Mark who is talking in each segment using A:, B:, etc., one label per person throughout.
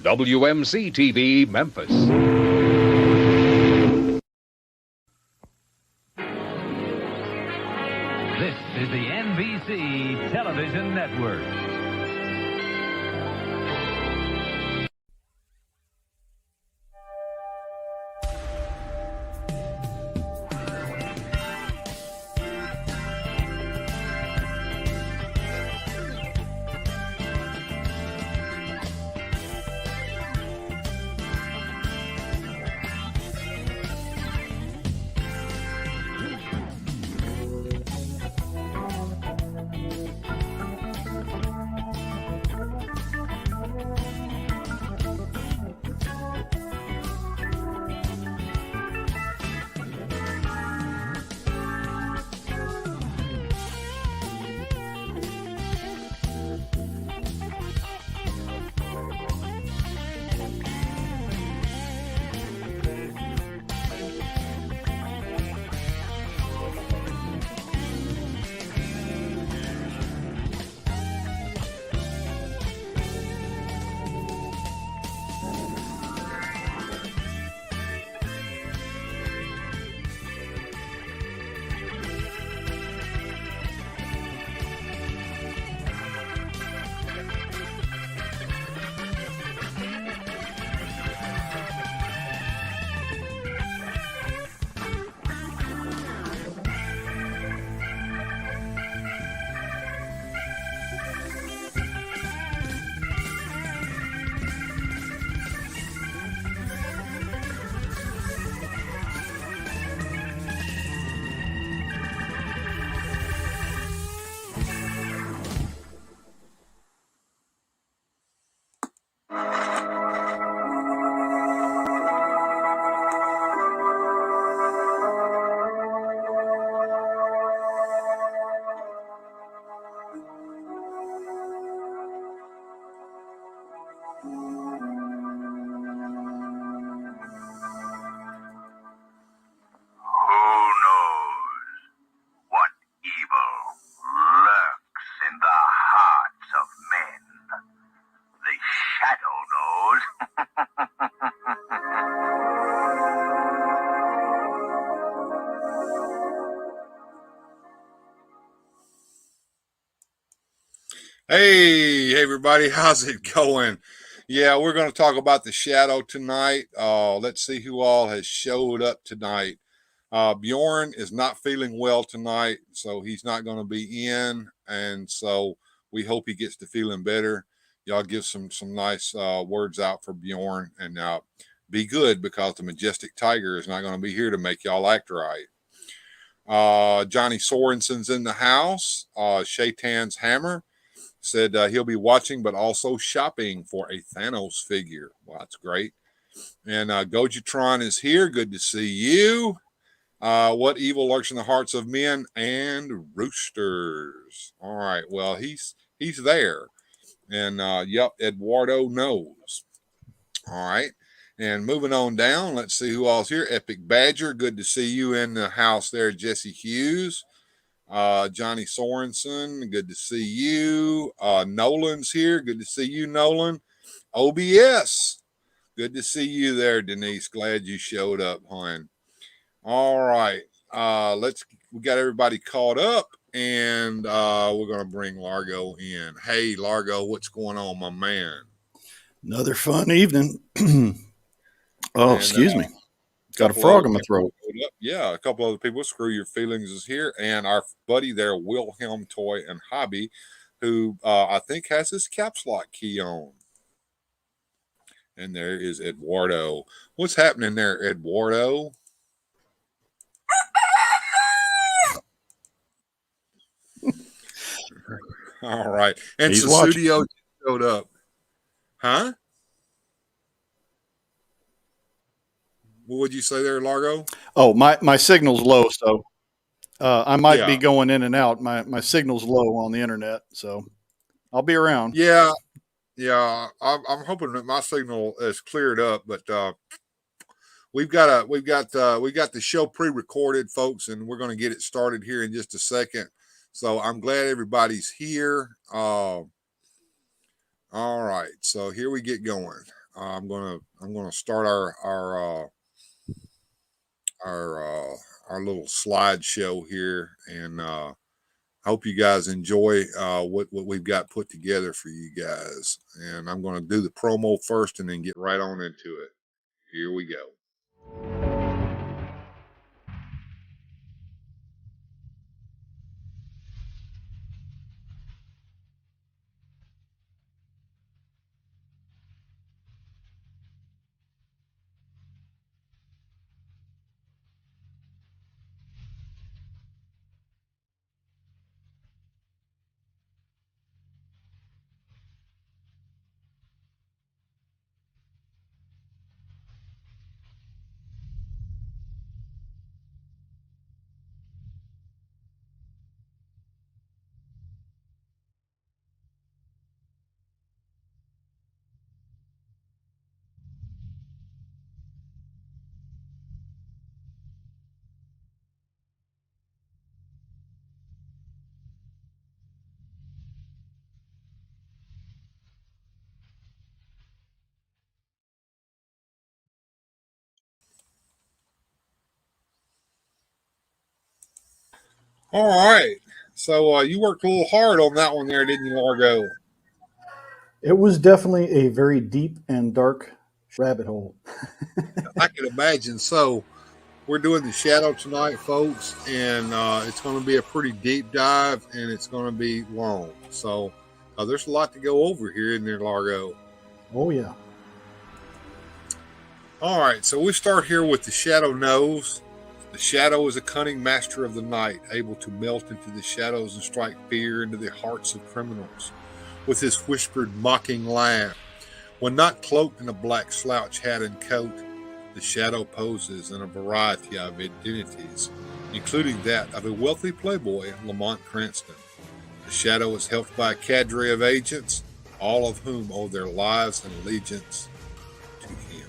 A: WMC-TV, Memphis.
B: This is the NBC Television Network.
C: Hey, everybody, how's it going? Yeah, we're going to talk about the shadow tonight. Let's see who all has showed up tonight. Bjorn is not feeling well tonight, so he's not going to be in, and so we hope he gets to feeling better. Y'all give some nice words out for Bjorn, and be good, because the Majestic Tiger is not going to be here to make y'all act right. Johnny Sorensen's in the house. Shaitan's Hammer said he'll be watching but also shopping for a Thanos figure. Well, that's great. And Gojitron is here. Good to see you. What evil lurks in the hearts of men and roosters? All right. Well, he's there. And yep, Eduardo knows. All right. And moving on down, let's see who all's here. Epic Badger, good to see you in the house there. Jesse Hughes. Johnny Sorensen, good to see you. Nolan's here. Good to see you, Nolan. OBS, good to see you there, Denise. Glad you showed up, hon. All right. We got everybody caught up, and we're going to bring Largo in. Hey, Largo, what's going on, my man?
D: Another fun evening. Excuse me. Got a frog in my throat.
C: Yeah, a couple other people. Screw Your Feelings is here. And our buddy there, Wilhelm Toy and Hobby, who I think has his caps lock key on. And there is Eduardo. What's happening there, Eduardo? All right. And Susudio showed up. Huh? What would you say there, Largo?
D: Oh, my signal's low, so I might be going in and out. My signal's low on the internet, so I'll be around.
C: Yeah. I'm hoping that my signal is cleared up, but we got the show pre-recorded, folks, and we're going to get it started here in just a second. So I'm glad everybody's here. All right, so here we get going. I'm gonna start our little slideshow here, and I hope you guys enjoy what we've got put together for you guys. And I'm going to do the promo first, and then get right on into it. Here we go. All right. So you worked a little hard on that one there, didn't you, Largo?
D: It was definitely a very deep and dark rabbit hole.
C: I can imagine. So we're doing the shadow tonight, folks, and it's going to be a pretty deep dive, and it's going to be long. So there's a lot to go over here in there, Largo.
D: Oh, yeah.
C: All right, so we start here with the shadow nose. The shadow is a cunning master of the night, able to melt into the shadows and strike fear into the hearts of criminals with his whispered, mocking laugh. When not cloaked in a black slouch hat and coat, the shadow poses in a variety of identities, including that of a wealthy playboy, Lamont Cranston. The shadow is helped by a cadre of agents, all of whom owe their lives and allegiance to him.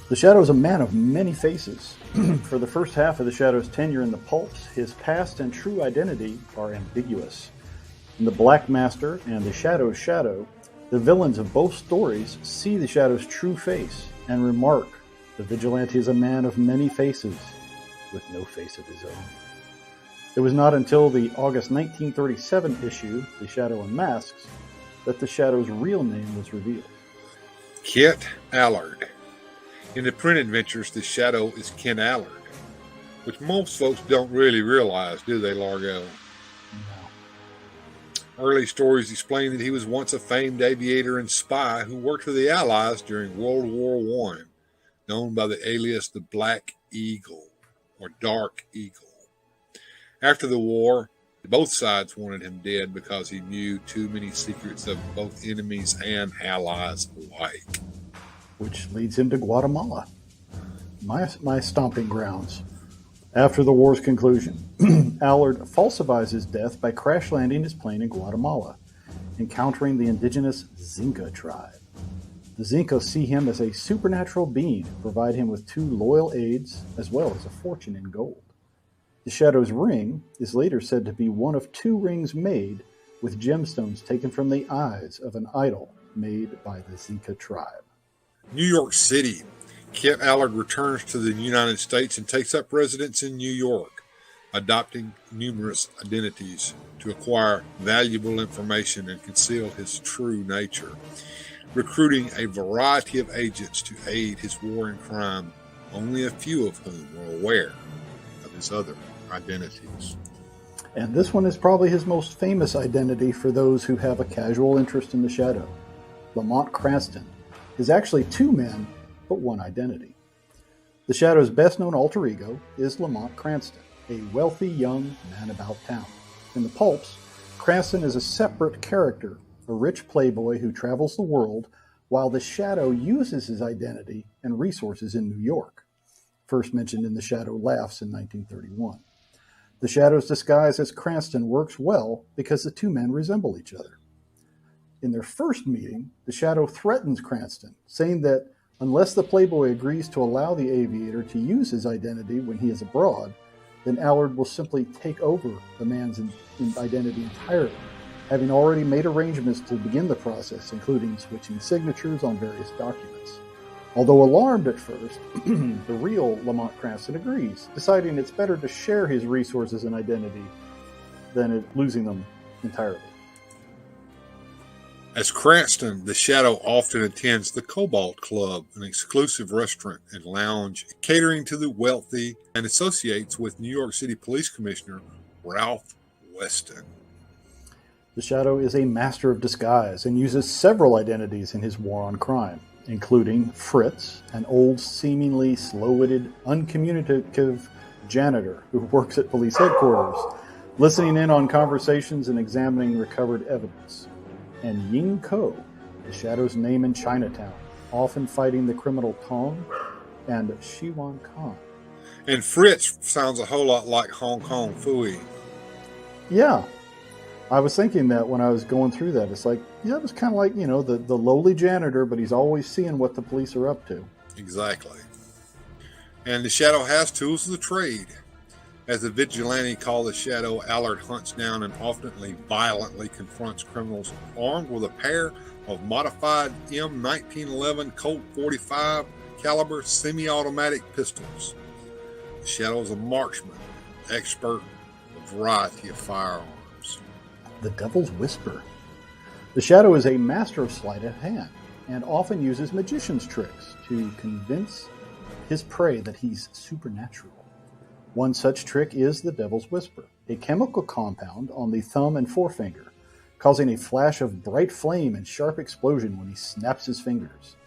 D: The Shadow is a man of many faces. For the first half of the Shadow's tenure in the pulps, his past and true identity are ambiguous. In the Black Master and the Shadow's Shadow, the villains of both stories see the Shadow's true face and remark, the vigilante is a man of many faces, with no face of his own. It was not until the August 1937 issue, The Shadow Unmasks, that the Shadow's real name was revealed.
C: Kit Allard. In the print adventures, the Shadow is Ken Allard, which most folks don't really realize, do they, Largo?
D: No.
C: Early stories explain that he was once a famed aviator and spy who worked for the Allies during World War I, known by the alias the Black Eagle or Dark Eagle. After the war, both sides wanted him dead because he knew too many secrets of both enemies and allies alike.
D: Which leads him to Guatemala, my stomping grounds. After the war's conclusion, Allard falsifies his death by crash landing his plane in Guatemala, encountering the indigenous Xinca tribe. The Xinca see him as a supernatural being and provide him with 2 loyal aides as well as a fortune in gold. The Shadow's ring is later said to be one of 2 rings made with gemstones taken from the eyes of an idol made by the Xinca tribe.
C: New York City. Kit Allard returns to the United States and takes up residence in New York, adopting numerous identities to acquire valuable information and conceal his true nature, recruiting a variety of agents to aid his war and crime, only a few of whom were aware of his other identities.
D: And this one is probably his most famous identity for those who have a casual interest in the Shadow. Lamont Cranston is actually 2 men, but 1 identity. The Shadow's best-known alter ego is Lamont Cranston, a wealthy young man about town. In the pulps, Cranston is a separate character, a rich playboy who travels the world, while the Shadow uses his identity and resources in New York, first mentioned in The Shadow Laughs in 1931. The Shadow's disguise as Cranston works well because the 2 men resemble each other. In their first meeting, the Shadow threatens Cranston, saying that unless the playboy agrees to allow the aviator to use his identity when he is abroad, then Allard will simply take over the man's identity entirely having already made arrangements to begin the process, including switching signatures on various documents. Although alarmed at first, the real Lamont Cranston agrees, deciding it's better to share his resources and identity than losing them entirely.
C: As Cranston, the Shadow often attends the Cobalt Club, an exclusive restaurant and lounge catering to the wealthy, and associates with New York City Police Commissioner Ralph Weston.
D: The Shadow is a master of disguise and uses several identities in his war on crime, including Fritz, an old, seemingly slow-witted, uncommunicative janitor who works at police headquarters, listening in on conversations and examining recovered evidence, and Ying Ko, the Shadow's name in Chinatown, often fighting the criminal Tong and Shiwan Khan.
C: And Fritz sounds a whole lot like Hong Kong Phooey.
D: Yeah, I was thinking that when I was going through that. It's like, yeah, it was kind of like, the lowly janitor, but he's always seeing what the police are up to.
C: Exactly. And the Shadow has tools of the trade. As the vigilante called the Shadow, Allard hunts down and often violently confronts criminals armed with a pair of modified M1911 Colt 45 caliber semi-automatic pistols. The Shadow is a marksman, expert in a variety of firearms.
D: The Devil's Whisper. The Shadow is a master of sleight of hand and often uses magician's tricks to convince his prey that he's supernatural. One such trick is the Devil's Whisper, a chemical compound on the thumb and forefinger, causing a flash of bright flame and sharp explosion when he snaps his fingers.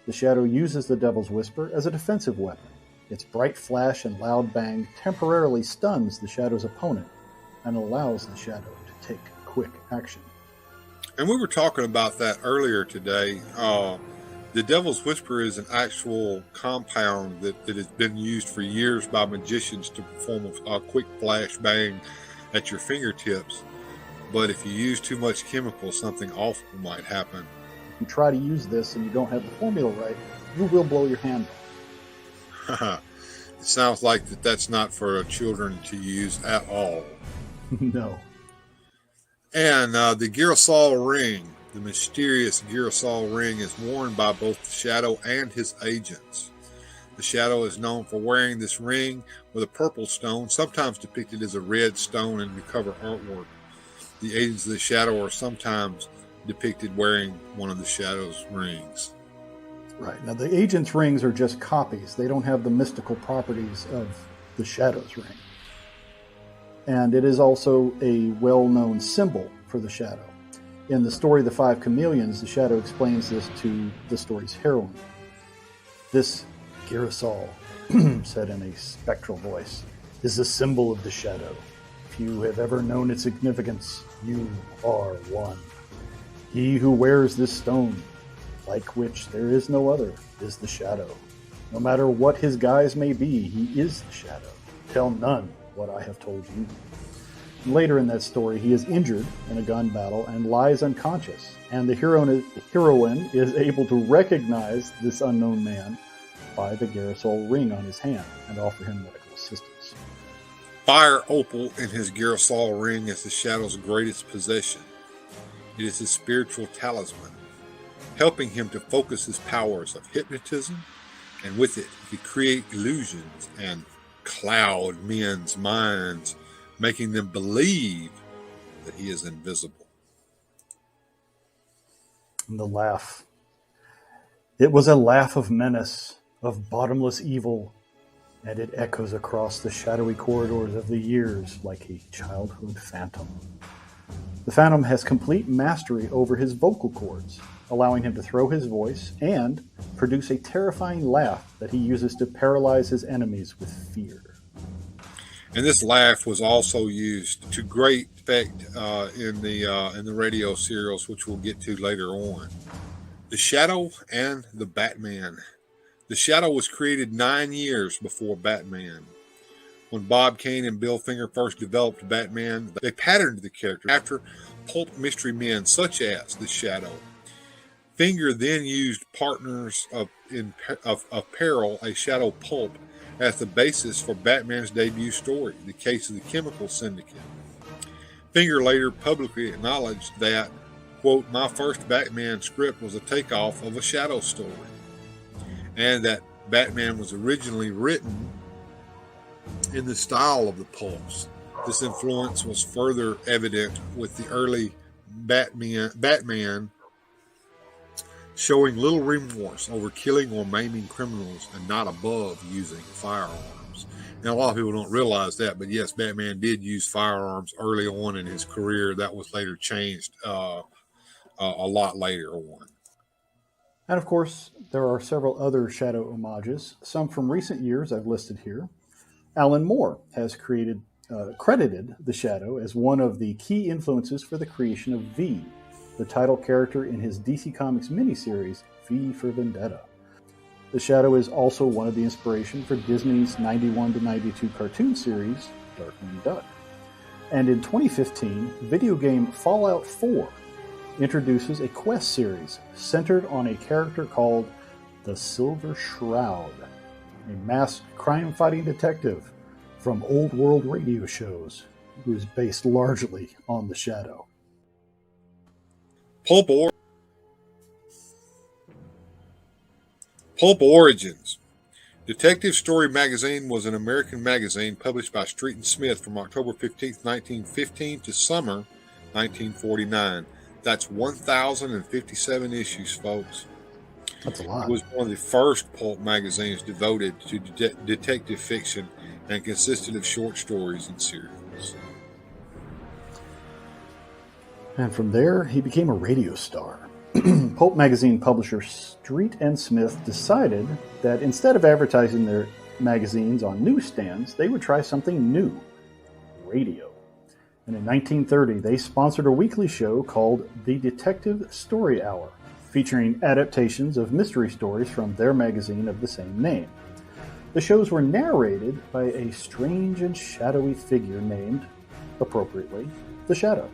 D: The Shadow uses the Devil's Whisper as a defensive weapon. Its bright flash and loud bang temporarily stuns the Shadow's opponent and allows the Shadow to take quick action.
C: And we were talking about that earlier today. The Devil's Whisper is an actual compound that has been used for years by magicians to perform a quick flash bang at your fingertips. But if you use too much chemical, something awful might happen.
D: If you try to use this and you don't have the formula right, you will blow your hand
C: off. It sounds like that's not for children to use at all.
D: No.
C: And the Girasol ring. The mysterious Girasol ring is worn by both the Shadow and his agents. The Shadow is known for wearing this ring with a purple stone, sometimes depicted as a red stone in the cover artwork. The agents of the Shadow are sometimes depicted wearing one of the Shadow's rings.
D: Right. Now, the agents' rings are just copies. They don't have the mystical properties of the Shadow's ring. And it is also a well-known symbol for the Shadow. In the story The Five Chameleons, the Shadow explains this to the story's heroine. This Girasol, said in a spectral voice, is the symbol of the Shadow. If you have ever known its significance, you are one. He who wears this stone, like which there is no other, is the Shadow. No matter what his guise may be, he is the Shadow. Tell none what I have told you. Later in that story, he is injured in a gun battle and lies unconscious, and the heroine is able to recognize this unknown man by the Girasol ring on his hand and offer him medical assistance.
C: Fire opal in his Girasol ring is the Shadow's greatest possession. It is his spiritual talisman, helping him to focus his powers of hypnotism, and with it, he can create illusions and cloud men's minds, making them believe that he is invisible.
D: And the laugh. It was a laugh of menace, of bottomless evil, and it echoes across the shadowy corridors of the years like a childhood phantom. The Phantom has complete mastery over his vocal cords, allowing him to throw his voice and produce a terrifying laugh that he uses to paralyze his enemies with fear.
C: And this laugh was also used to great effect in the radio serials, which we'll get to later on. The Shadow and the Batman. The Shadow was created 9 years before Batman. When Bob Kane and Bill Finger first developed Batman, they patterned the character after pulp mystery men such as the Shadow. Finger then used Partners of Peril, a Shadow pulp, as the basis for Batman's debut story, The Case of the Chemical Syndicate. Finger later publicly acknowledged that, quote, "My first Batman script was a takeoff of a Shadow story," and that Batman was originally written in the style of the Pulps. This influence was further evident with the early Batman showing little remorse over killing or maiming criminals and not above using firearms. Now, a lot of people don't realize that, but yes, Batman did use firearms early on in his career. That was later changed a lot later on.
D: And of course, there are several other Shadow homages, some from recent years I've listed here. Alan Moore has credited the Shadow as one of the key influences for the creation of V, the title character in his DC Comics miniseries, V for Vendetta. The Shadow is also one of the inspiration for Disney's 91 to 92 cartoon series, Darkwing Duck. And in 2015, video game Fallout 4 introduces a quest series centered on a character called the Silver Shroud, a masked crime-fighting detective from old world radio shows who is based largely on the Shadow.
C: Pulp Origins. Detective Story Magazine was an American magazine published by Street and Smith from October 15, 1915 to summer 1949. That's 1,057 issues, folks.
D: That's a lot.
C: It was one of the first pulp magazines devoted to detective fiction and consisted of short stories and serials.
D: And from there, he became a radio star. Pulp magazine publisher Street and Smith decided that instead of advertising their magazines on newsstands, they would try something new, radio. And in 1930, they sponsored a weekly show called The Detective Story Hour, featuring adaptations of mystery stories from their magazine of the same name. The shows were narrated by a strange and shadowy figure named, appropriately, the Shadow.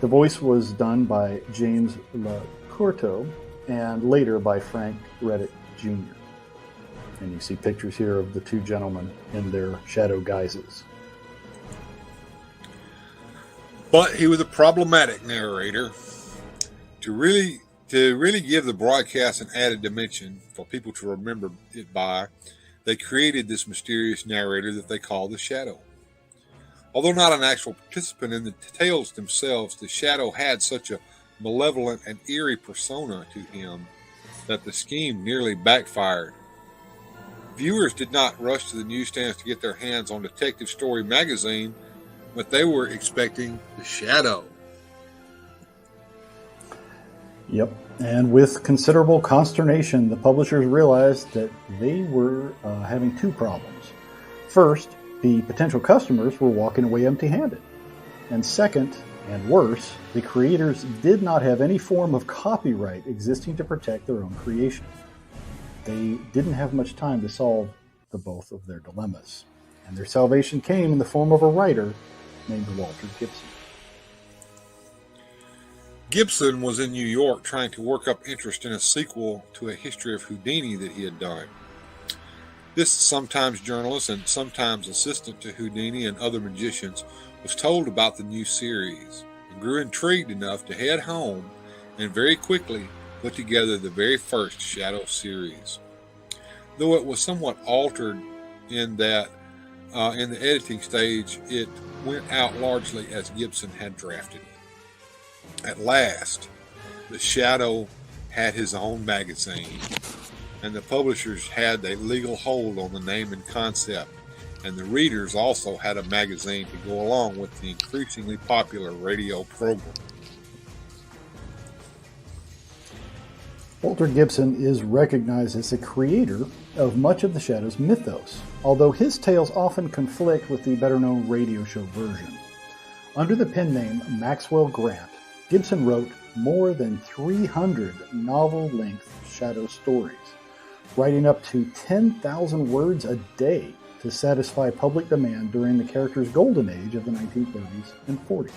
D: The voice was done by James LaCourteau and later by Frank Reddick Jr. And you see pictures here of the two gentlemen in their shadow guises.
C: But he was a problematic narrator. To really give the broadcast an added dimension for people to remember it by, they created this mysterious narrator that they call the Shadow. Although not an actual participant in the tales themselves, the Shadow had such a malevolent and eerie persona to him that the scheme nearly backfired. Viewers did not rush to the newsstands to get their hands on Detective Story magazine, but they were expecting the Shadow.
D: Yep, and with considerable consternation, the publishers realized that they were having two problems. First, the potential customers were walking away empty-handed. And second, and worse, the creators did not have any form of copyright existing to protect their own creation. They didn't have much time to solve the both of their dilemmas. And their salvation came in the form of a writer named Walter Gibson.
C: Gibson was in New York trying to work up interest in a sequel to a history of Houdini that he had done. This sometimes journalist and sometimes assistant to Houdini and other magicians was told about the new series and grew intrigued enough to head home and very quickly put together the very first Shadow series. Though it was somewhat altered in that in the editing stage, it went out largely as Gibson had drafted it. At last, the Shadow had his own magazine, and the publishers had a legal hold on the name and concept, and the readers also had a magazine to go along with the increasingly popular radio program.
D: Walter Gibson is recognized as the creator of much of the Shadow's mythos, although his tales often conflict with the better-known radio show version. Under the pen name Maxwell Grant, Gibson wrote more than 300 novel-length Shadow stories, writing up to 10,000 words a day to satisfy public demand during the character's golden age of the 1930s and 40s.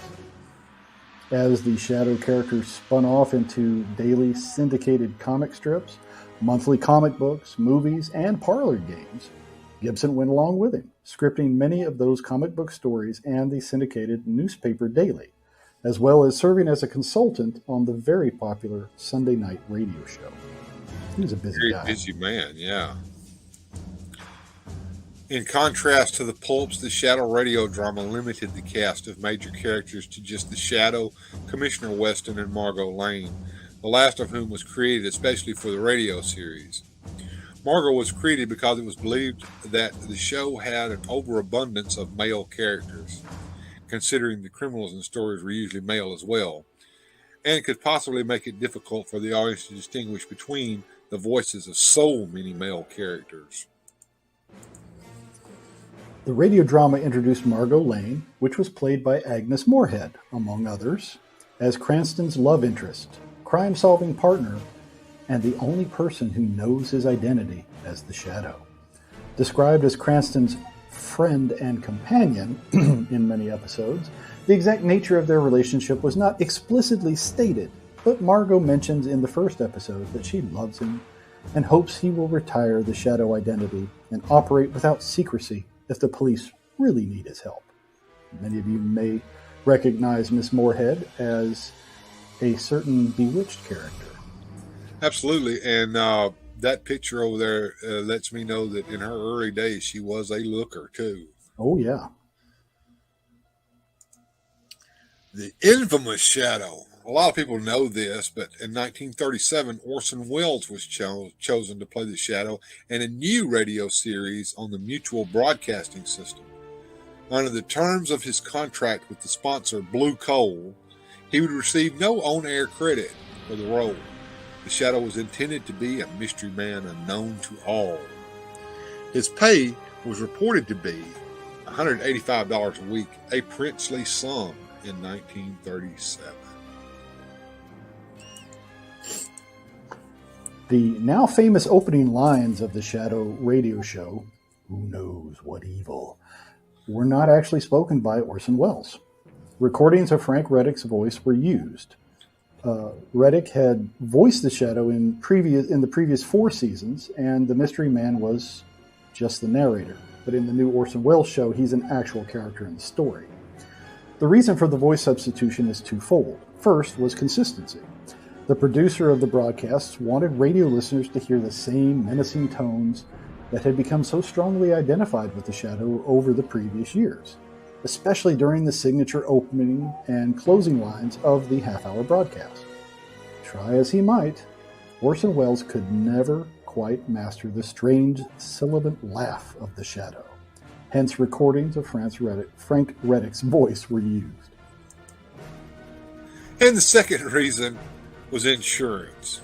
D: As the Shadow characters spun off into daily syndicated comic strips, monthly comic books, movies, and parlor games, Gibson went along with him, scripting many of those comic book stories and the syndicated newspaper daily, as well as serving as a consultant on the very popular Sunday night radio show. He was a busy guy.
C: Very busy man, yeah. In contrast to the pulps, the Shadow radio drama limited the cast of major characters to just the Shadow, Commissioner Weston, and Margot Lane, the last of whom was created especially for the radio series. Margot was created because it was believed that the show had an overabundance of male characters, considering the criminals in the stories were usually male as well, and could possibly make it difficult for the audience to distinguish between the voices of so many male characters.
D: The radio drama introduced Margot Lane, which was played by Agnes Moorehead, among others, as Cranston's love interest, crime-solving partner, and the only person who knows his identity as the Shadow. Described as Cranston's friend and companion in many episodes, the exact nature of their relationship was not explicitly stated, but Margot mentions in the first episode that she loves him and hopes he will retire the Shadow identity and operate without secrecy if the police really need his help. Many of you may recognize Miss Moorehead as a certain Bewitched character.
C: Absolutely, and that picture over there lets me know that in her early days she was a looker too.
D: Oh yeah.
C: The infamous Shadow. A lot of people know this, but in 1937, Orson Welles was chosen to play the Shadow in a new radio series on the Mutual Broadcasting System. Under the terms of his contract with the sponsor Blue Coal, he would receive no on-air credit for the role. The Shadow was intended to be a mystery man unknown to all. His pay was reported to be $185 a week, a princely sum in 1937.
D: The now famous opening lines of the Shadow radio show, "Who knows what evil," were not actually spoken by Orson Welles. Recordings of Frank Reddick's voice were used. Reddick had voiced the Shadow in the previous 4 seasons, and the mystery man was just the narrator. But in the new Orson Welles show, he's an actual character in the story. The reason for the voice substitution is twofold. First was consistency. The producer of the broadcasts wanted radio listeners to hear the same menacing tones that had become so strongly identified with the Shadow over the previous years, especially during the signature opening and closing lines of the half-hour broadcast. Try as he might, Orson Welles could never quite master the strange, sibilant laugh of the Shadow. Hence, recordings of Frank Reddick's voice were used.
C: And the second reason was insurance.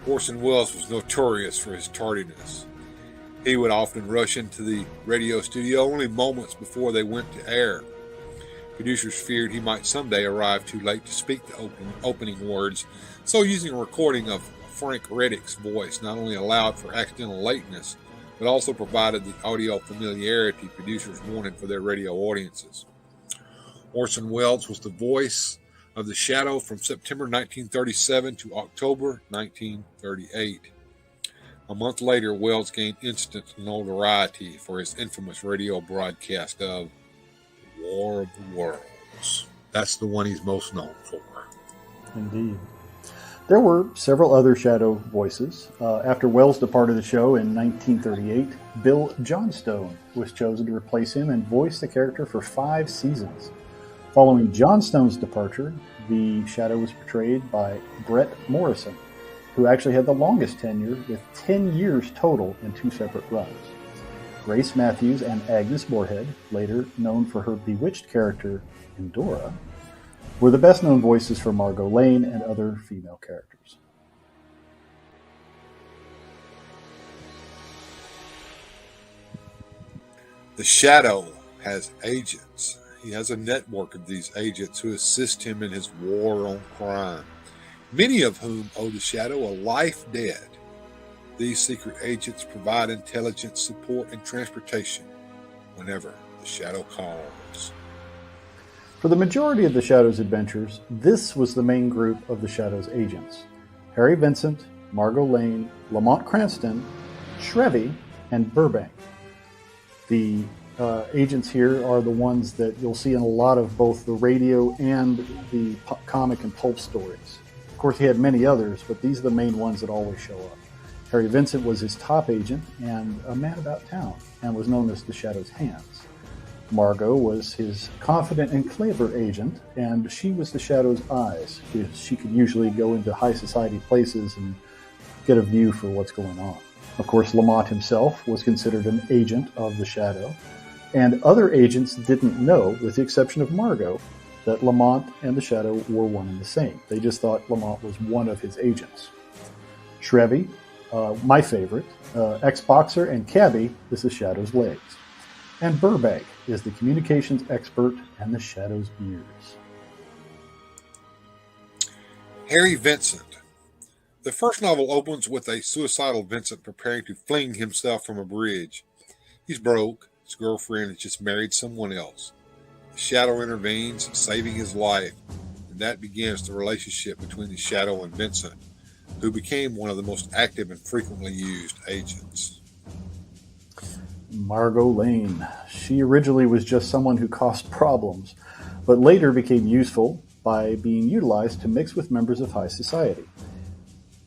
C: Orson Welles was notorious for his tardiness. He would often rush into the radio studio only moments before they went to air. Producers feared he might someday arrive too late to speak the opening words, so using a recording of Frank Reddick's voice not only allowed for accidental lateness, but also provided the audio familiarity producers wanted for their radio audiences. Orson Welles was the voice of the Shadow from September 1937 to October 1938. A month later, Welles gained instant notoriety for his infamous radio broadcast of War of the Worlds. That's the one he's most known for.
D: Indeed. There were several other Shadow voices. After Welles departed the show in 1938, Bill Johnstone was chosen to replace him and voice the character for 5 seasons. Following Johnstone's departure, the Shadow was portrayed by Brett Morrison, who actually had the longest tenure with 10 years total in 2 separate runs. Grace Matthews and Agnes Moorehead, later known for her Bewitched character Endora, were the best-known voices for Margot Lane and other female characters.
C: The Shadow has agents. He has a network of these agents who assist him in his war on crime, many of whom owe the Shadow a life debt. These secret agents provide intelligence, support, and transportation whenever the Shadow calls.
D: For the majority of the Shadow's adventures, this was the main group of the Shadow's agents: Harry Vincent, Margot Lane, Lamont Cranston, Shrevey, and Burbank. The agents here are the ones that you'll see in a lot of both the radio and the comic and pulp stories. Of course, he had many others, but these are the main ones that always show up. Harry Vincent was his top agent and a man about town, and was known as the Shadow's hands. Margot was his confident and clever agent, and she was the Shadow's eyes. She could usually go into high society places and get a view for what's going on. Of course, Lamont himself was considered an agent of the Shadow, and other agents didn't know, with the exception of Margot, that Lamont and the Shadow were one and the same. They just thought Lamont was one of his agents. Shrevey, my favorite, ex-boxer and cabbie, is the Shadow's legs. And Burbank is the communications expert and the Shadow's ears.
C: Harry Vincent. The first novel opens with a suicidal Vincent preparing to fling himself from a bridge. He's broke. His girlfriend has just married someone else. The Shadow intervenes, saving his life, and that begins the relationship between the Shadow and Vincent, who became one of the most active and frequently used agents.
D: Margot Lane. She originally was just someone who caused problems, but later became useful by being utilized to mix with members of high society.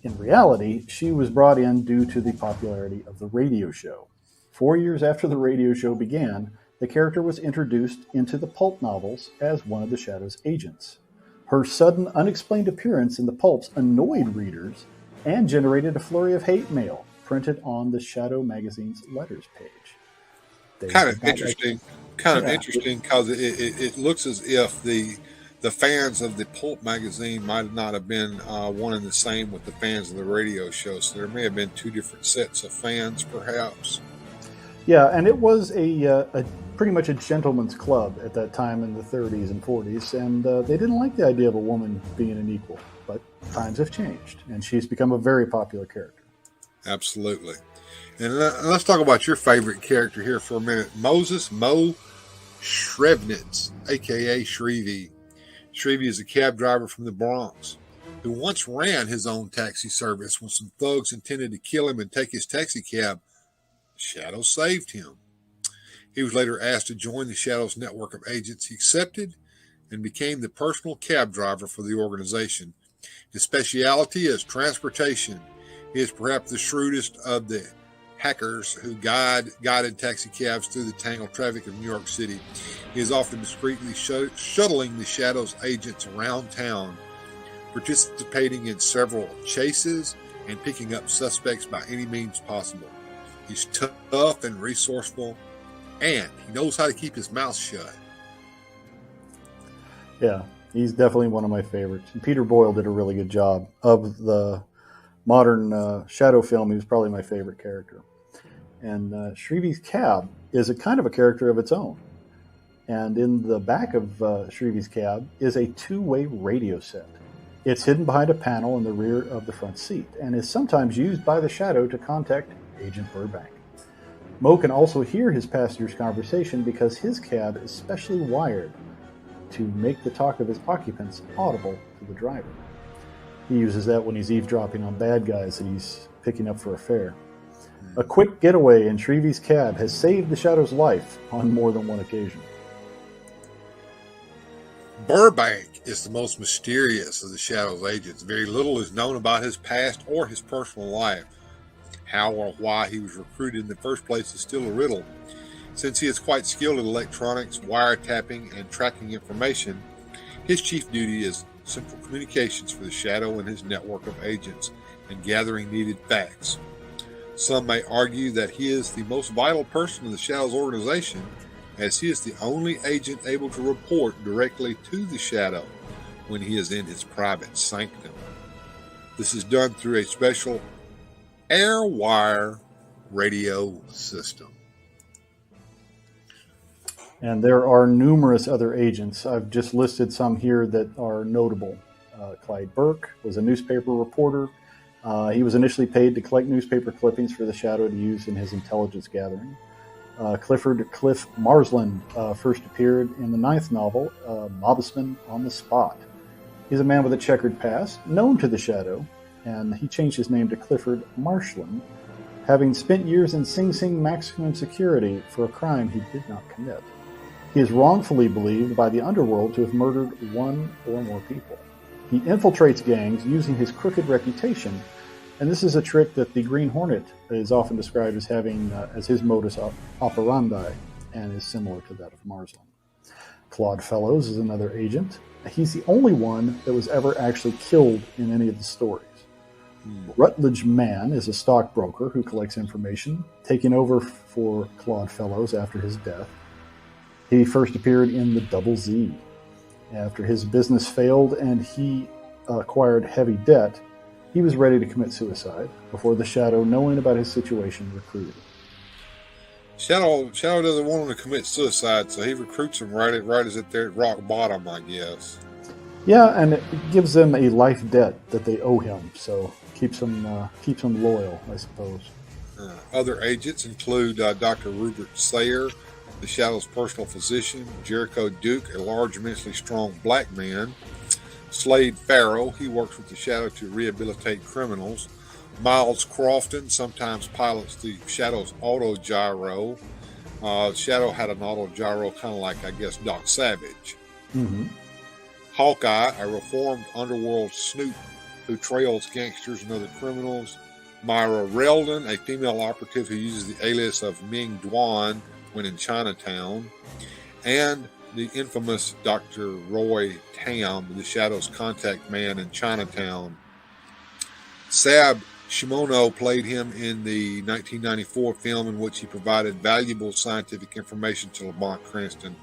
D: In reality, she was brought in due to the popularity of the radio show. 4 years after the radio show began, the character was introduced into the pulp novels as one of the Shadow's agents. Her sudden, unexplained appearance in the pulps annoyed readers and generated a flurry of hate mail printed on the Shadow magazine's letters page.
C: Kind of interesting because it looks as if the fans of the pulp magazine might not have been one and the same with the fans of the radio show. So there may have been two different sets of fans, perhaps.
D: Yeah, and it was a pretty much a gentleman's club at that time in the 30s and 40s, and they didn't like the idea of a woman being an equal. But times have changed, and she's become a very popular character.
C: Absolutely. And let's talk about your favorite character here for a minute. Moses Mo Shrevnitz, a.k.a. Shrevey. Shrevey is a cab driver from the Bronx who once ran his own taxi service when some thugs intended to kill him and take his taxi cab. Shadow saved him. He was later asked to join the Shadow's network of agents. He accepted and became the personal cab driver for the organization. His specialty is transportation. He is perhaps the shrewdest of the hackers who guided taxi cabs through the tangled traffic of New York City. He is often discreetly shuttling the Shadow's agents around town, participating in several chases and picking up suspects by any means possible. He's tough and resourceful, and he knows how to keep his mouth shut.
D: Yeah, he's definitely one of my favorites. And Peter Boyle did a really good job. Of the modern Shadow film, he was probably my favorite character. And Shrevey's cab is a kind of a character of its own. And in the back of Shrevey's cab is a two-way radio set. It's hidden behind a panel in the rear of the front seat and is sometimes used by the Shadow to contact Agent Burbank. Mo can also hear his passengers' conversation because his cab is specially wired to make the talk of his occupants audible to the driver. He uses that when he's eavesdropping on bad guys that he's picking up for a fare. A quick getaway in Shrevey's cab has saved the Shadow's life on more than one occasion.
C: Burbank is the most mysterious of the Shadow's agents. Very little is known about his past or his personal life. How or why he was recruited in the first place is still a riddle. Since he is quite skilled in electronics, wiretapping, and tracking information, his chief duty is central communications for the Shadow and his network of agents and gathering needed facts. Some may argue that he is the most vital person in the Shadow's organization, as he is the only agent able to report directly to the Shadow when he is in his private sanctum. This is done through a special air wire radio system.
D: And there are numerous other agents. I've just listed some here that are notable. Clyde Burke was a newspaper reporter. He was initially paid to collect newspaper clippings for the Shadow to use in his intelligence gathering. Cliff Marsland first appeared in the 9th novel, Mobsman on the Spot. He's a man with a checkered past, known to the Shadow, and he changed his name to Clifford Marshland having spent years in Sing Sing maximum security for a crime he did not commit. He is wrongfully believed by the underworld to have murdered one or more people. He infiltrates gangs using his crooked reputation, and this is a trick that the Green Hornet is often described as having as his modus operandi, and is similar to that of Marsland. Claude Fellows is another agent. He's the only one that was ever actually killed in any of the stories. Rutledge Mann is a stockbroker who collects information, taking over for Claude Fellows after his death. He first appeared in the Double Z. After his business failed and he acquired heavy debt, he was ready to commit suicide before the Shadow, knowing about his situation, recruited him.
C: Shadow doesn't want him to commit suicide, so he recruits him right as at their rock bottom, I guess.
D: Yeah, and it gives them a life debt that they owe him, so keeps him loyal, I suppose.
C: Other agents include Dr. Rupert Sayer, the Shadow's personal physician; Jericho Duke, a large, immensely strong black man; Slade Farrow, he works with the Shadow to rehabilitate criminals; Miles Crofton sometimes pilots the Shadow's auto-gyro. Shadow had an auto-gyro kind of like, I guess, Doc Savage.
D: Mm-hmm.
C: Hawkeye, a reformed underworld snoop who trails gangsters and other criminals; Myra Reldon, a female operative who uses the alias of Ming Duan when in Chinatown; and the infamous Dr. Roy Tam, the Shadow's contact man in Chinatown. Sab Shimono played him in the 1994 film in which he provided valuable scientific information to Lamont Cranston,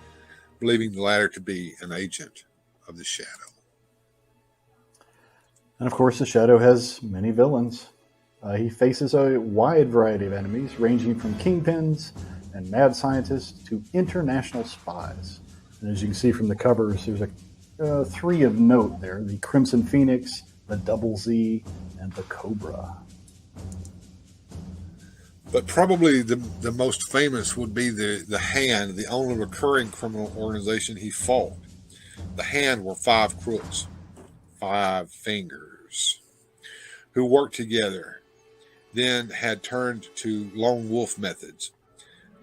C: believing the latter to be an agent of the Shadow.
D: And of course, the Shadow has many villains. He faces a wide variety of enemies, ranging from kingpins and mad scientists to international spies. And as you can see from the covers, there's three of note there: the Crimson Phoenix, the Double Z, and the Cobra.
C: But probably the most famous would be the Hand, the only recurring criminal organization he fought. The Hand were 5 crooks, 5 fingers, who worked together, then had turned to lone wolf methods.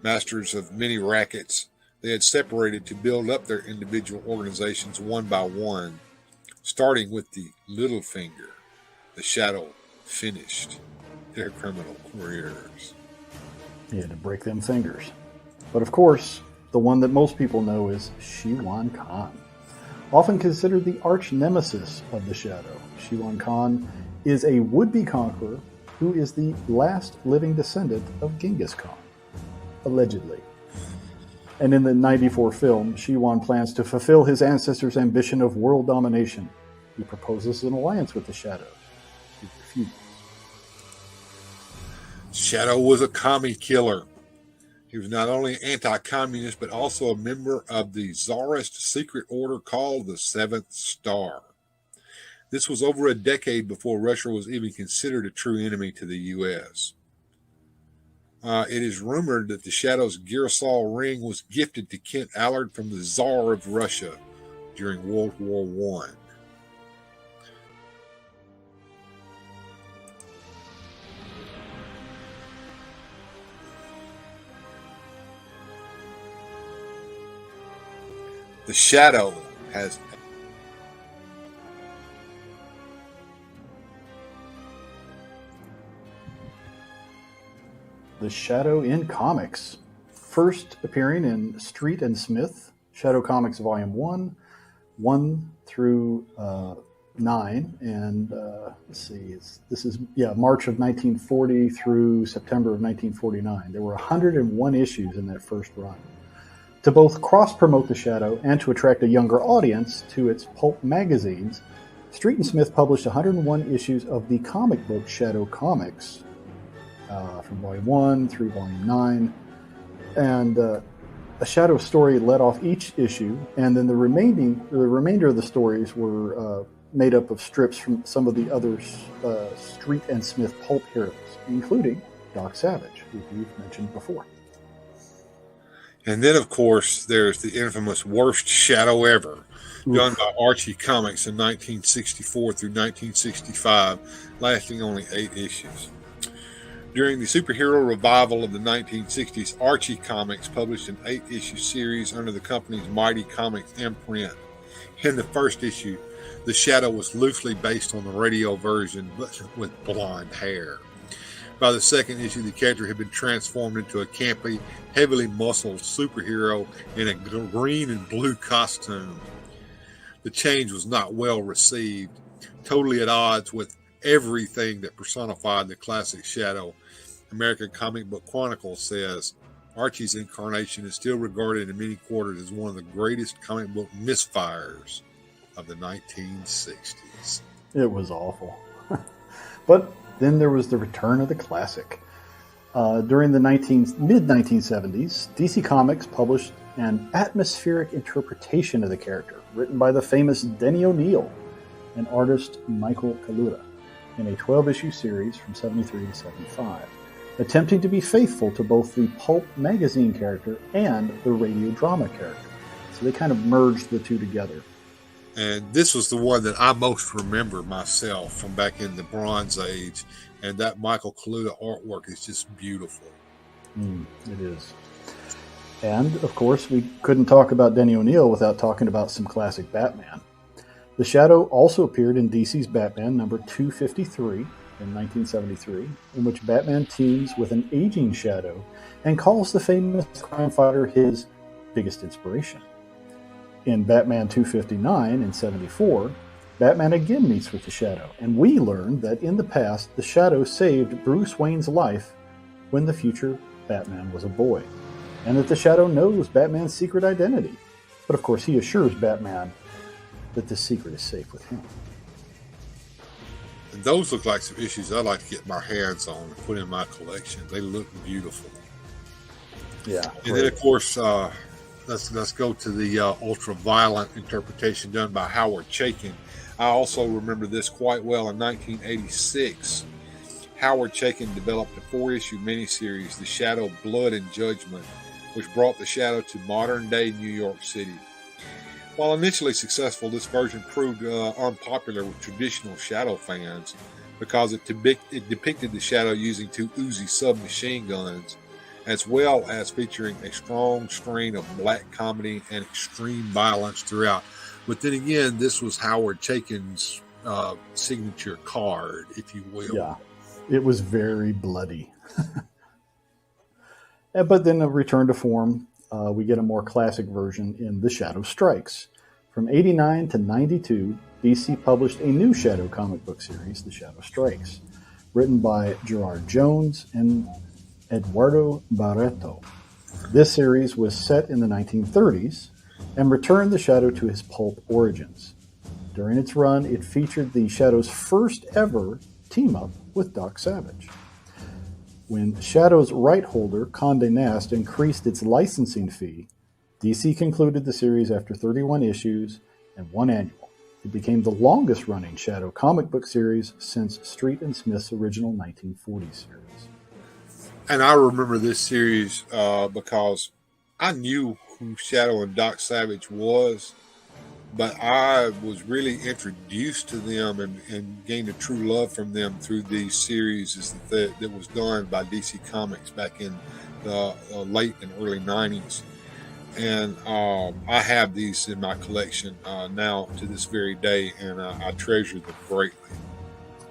C: Masters of many rackets, they had separated to build up their individual organizations one by one, starting with the little finger. The Shadow finished their criminal careers.
D: He had to break them fingers. But of course, the one that most people know is Shiwan Khan. Often considered the arch nemesis of the Shadow, Shiwan Khan is a would-be conqueror who is the last living descendant of Genghis Khan, allegedly. And in the 94 film, Shiwan plans to fulfill his ancestors' ambition of world domination. He proposes an alliance with the Shadow. He refuses.
C: Shadow was a commie killer. He was not only anti-communist, but also a member of the Tsarist secret order called the Seventh Star. This was over a decade before Russia was even considered a true enemy to the U.S. It is rumored that the Shadow's Girasol ring was gifted to Kent Allard from the Tsar of Russia during World War I. The Shadow has
D: The Shadow in comics. First appearing in Street and Smith, Shadow Comics Volume 1, 1 through 9. And let's see, this is March of 1940 through September of 1949. There were 101 issues in that first run. To both cross-promote the Shadow and to attract a younger audience to its pulp magazines, Street and Smith published 101 issues of the comic book Shadow Comics, from Volume 1 through Volume 9. And a Shadow story led off each issue, and then the remainder of the stories were made up of strips from some of the other Street and Smith pulp heroes, including Doc Savage, who we've mentioned before.
C: And then, of course, there's the infamous Worst Shadow Ever, done by Archie Comics in 1964 through 1965, lasting only 8 issues. During the superhero revival of the 1960s, Archie Comics published an 8-issue series under the company's Mighty Comics imprint. In the first issue, the Shadow was loosely based on the radio version, but with blonde hair. By the second issue, the character had been transformed into a campy, heavily muscled superhero in a green and blue costume. The change was not well received, totally at odds with everything that personified the classic Shadow. American Comic Book Chronicle says, Archie's incarnation is still regarded in many quarters as one of the greatest comic book misfires of the 1960s.
D: It was awful. But then there was the return of the classic. During the mid-1970s, DC Comics published an atmospheric interpretation of the character, written by the famous Denny O'Neil and artist Michael Kaluta, in a 12-issue series from 73 to 75, attempting to be faithful to both the pulp magazine character and the radio drama character. So they kind of merged the two together.
C: And this was the one that I most remember myself from back in the Bronze Age. And that Michael Kaluta artwork is just beautiful.
D: It is. And, of course, we couldn't talk about Denny O'Neil without talking about some classic Batman. The Shadow also appeared in DC's Batman number 253 in 1973, in which Batman teams with an aging Shadow and calls the famous crime fighter his biggest inspiration. In Batman 259 in 74, Batman again meets with the Shadow, and we learn that in the past, the Shadow saved Bruce Wayne's life when the future Batman was a boy, and that the Shadow knows Batman's secret identity. But of course, he assures Batman that the secret is safe with him.
C: And those look like some issues I'd like to get my hands on and put in my collection. They look beautiful.
D: Yeah.
C: And then, of course, let's go to the ultra-violent interpretation done by Howard Chaykin. I also remember this quite well. In 1986, Howard Chaykin developed a 4-issue miniseries, The Shadow, Blood, and Judgment, which brought the Shadow to modern-day New York City. While initially successful, this version proved unpopular with traditional Shadow fans because it depicted the Shadow using 2 Uzi submachine guns, as well as featuring a strong strain of black comedy and extreme violence throughout. But then again, this was Howard Chaykin's signature card, if you will.
D: Yeah, it was very bloody. But then a return to form, we get a more classic version in The Shadow Strikes. From 89 to 92, DC published a new Shadow comic book series, The Shadow Strikes, written by Gerard Jones and Eduardo Barreto. This series was set in the 1930s and returned the Shadow to his pulp origins. During its run, it featured the Shadow's first ever team-up with Doc Savage. When Shadow's right holder, Condé Nast, increased its licensing fee, DC concluded the series after 31 issues and 1 annual. It became the longest-running Shadow comic book series since Street and Smith's original 1940 series.
C: And I remember this series because I knew who Shadow and Doc Savage was, but I was really introduced to them and gained a true love from them through these series that was done by DC Comics back in the late and early 90s. And I have these in my collection now to this very day, and I treasure them greatly.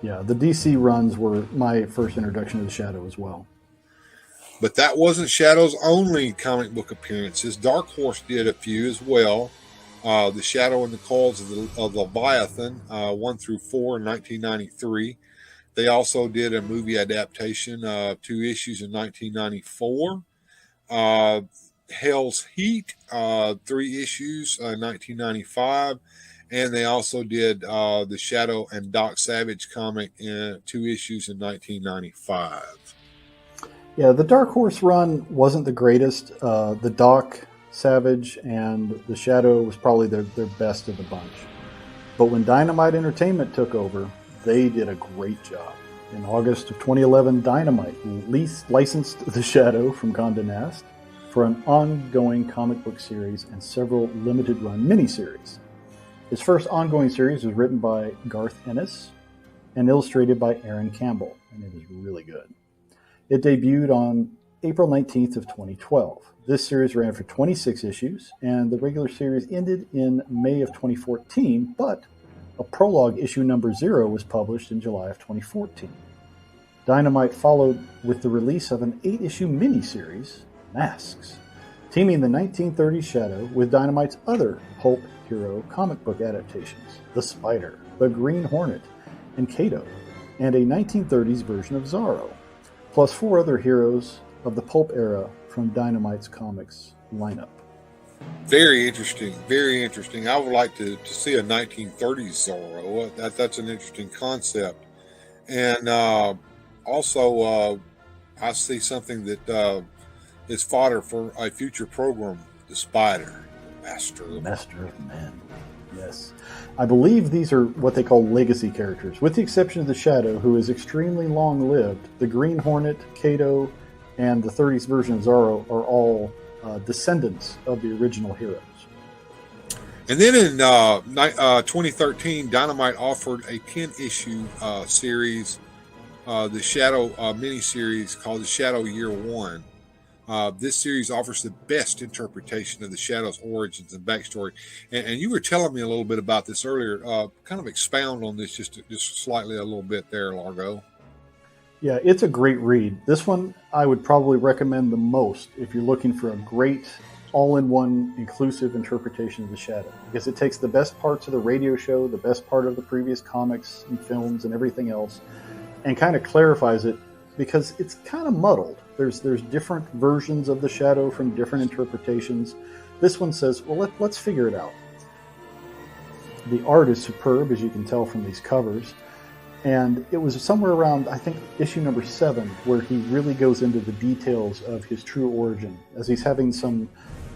D: Yeah, the DC runs were my first introduction to the Shadow as well.
C: But that wasn't Shadow's only comic book appearances. Dark Horse did a few as well. The Shadow and the Coils of Leviathan, 1 through 4 in 1993. They also did a movie adaptation of 2 issues in 1994. Hell's Heat, 3 issues in 1995. And they also did the Shadow and Doc Savage comic in 2 issues in 1995.
D: Yeah, the Dark Horse run wasn't the greatest. The Doc Savage and the Shadow was probably their best of the bunch. But when Dynamite Entertainment took over, they did a great job. In August of 2011, Dynamite licensed the Shadow from Condé Nast for an ongoing comic book series and several limited-run miniseries. His first ongoing series was written by Garth Ennis and illustrated by Aaron Campbell, and it is really good. It debuted on April 19th of 2012. This series ran for 26 issues, and the regular series ended in May of 2014, but a prologue issue number 0 was published in July of 2014. Dynamite followed with the release of an 8-issue miniseries, Masks, teaming the 1930s Shadow with Dynamite's other pulp hero comic book adaptations, The Spider, The Green Hornet, and Kato, and a 1930s version of Zorro, plus 4 other heroes of the pulp era from Dynamite's comics lineup.
C: Very interesting. Very interesting. I would like to see a 1930s Zorro. That's an interesting concept. And also, I see something that is fodder for a future program, The Spider, Master of
D: Men. Yes. I believe these are what they call legacy characters, with the exception of the Shadow, who is extremely long-lived. The Green Hornet, Kato, and the 30s version of Zorro are all descendants of the original heroes.
C: And then in 2013, Dynamite offered a 10-issue series, the Shadow miniseries called The Shadow Year One. This series offers the best interpretation of the Shadow's origins and backstory. And you were telling me a little bit about this earlier. Kind of expound on this just slightly a little bit there, Largo.
D: Yeah, it's a great read. This one I would probably recommend the most if you're looking for a great all-in-one inclusive interpretation of the Shadow, because it takes the best parts of the radio show, the best part of the previous comics and films and everything else, and kind of clarifies it, because it's kind of muddled. There's different versions of the Shadow from different interpretations. This one says, well, let's figure it out. The art is superb, as you can tell from these covers. And it was somewhere around, I think, issue number 7, where he really goes into the details of his true origin, as he's having some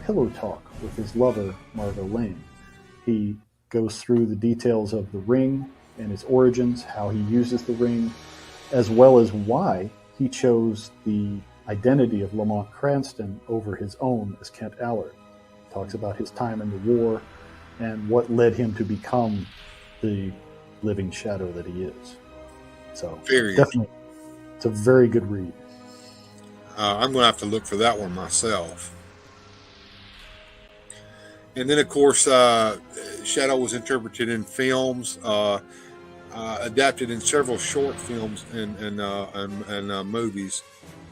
D: pillow talk with his lover, Margot Lane. He goes through the details of the ring and its origins, how he uses the ring, as well as why he chose the identity of Lamont Cranston over his own as Kent Allard. Talks about his time in the war and what led him to become the living Shadow that he is. So definitely, it's a very good read.
C: I'm going to have to look for that one myself. And then, of course, Shadow was interpreted in films, adapted in several short films and movies.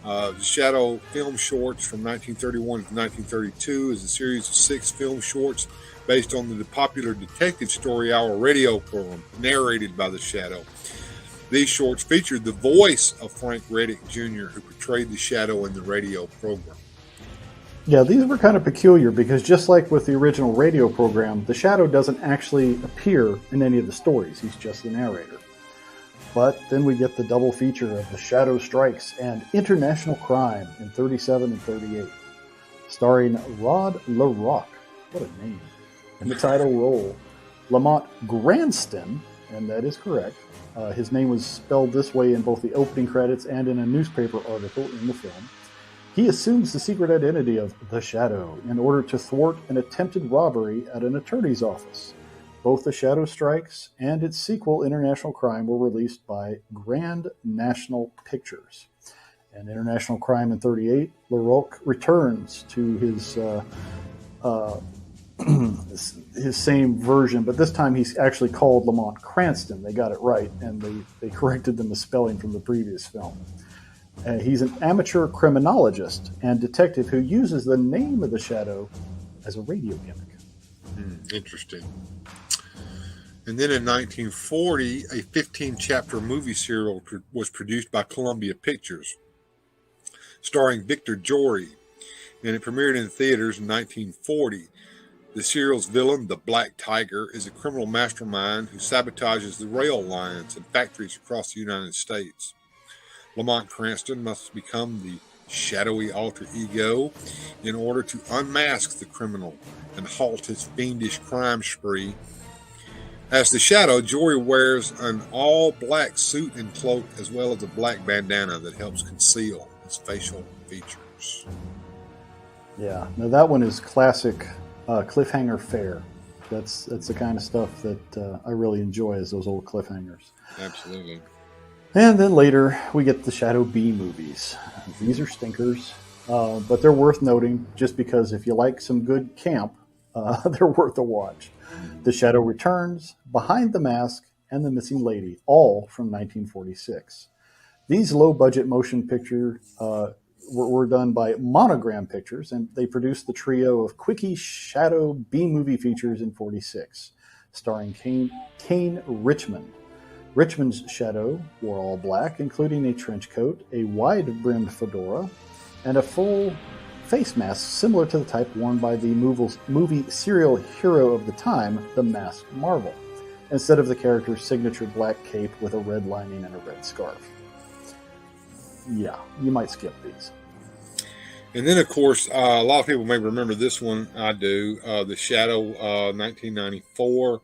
C: The Shadow film shorts from 1931 to 1932 is a series of 6 film shorts based on the popular Detective Story Hour radio program narrated by the Shadow. These shorts featured the voice of Frank Reddick Jr., who portrayed the Shadow in the radio program.
D: Yeah, these were kind of peculiar because just like with the original radio program, the Shadow doesn't actually appear in any of the stories. He's just the narrator. But then we get the double feature of The Shadow Strikes and International Crime in 37 and 38, starring Rod LaRock. What a name. In the title role, Lamont Cranston, and that is correct. His name was spelled this way in both the opening credits and in a newspaper article in the film. He assumes the secret identity of the Shadow in order to thwart an attempted robbery at an attorney's office. Both The Shadow Strikes and its sequel, International Crime, were released by Grand National Pictures. And International Crime in 38, LaRoque returns to his his same version, but this time he's actually called Lamont Cranston. They got it right, and they corrected the misspelling from the previous film. He's an amateur criminologist and detective who uses the name of the Shadow as a radio gimmick.
C: Interesting. And then in 1940, a 15-chapter movie serial was produced by Columbia Pictures, starring Victor Jory, and it premiered in theaters in 1940. The serial's villain, the Black Tiger, is a criminal mastermind who sabotages the rail lines and factories across the United States. Lamont Cranston must become the shadowy alter ego in order to unmask the criminal and halt his fiendish crime spree. As the Shadow, Jory wears an all-black suit and cloak as well as a black bandana that helps conceal his facial features.
D: Yeah, now that one is classic cliffhanger fare. That's the kind of stuff that I really enjoy, is those old cliffhangers.
C: Absolutely.
D: And then later, we get the Shadow B movies. These are stinkers, but they're worth noting just because if you like some good camp, they're worth a watch. The Shadow Returns, Behind the Mask, and The Missing Lady, all from 1946. These low budget motion picture were done by Monogram Pictures, and they produced the trio of quickie Shadow B movie features in 46, starring Kane Richmond. Richmond's Shadow wore all black, including a trench coat, a wide brimmed fedora, and a full face mask similar to the type worn by the movie serial hero of the time, the Masked Marvel, instead of the character's signature black cape with a red lining and a red scarf. Yeah, you might skip these.
C: And then, of course, a lot of people may remember this one. I do. The Shadow, 1994.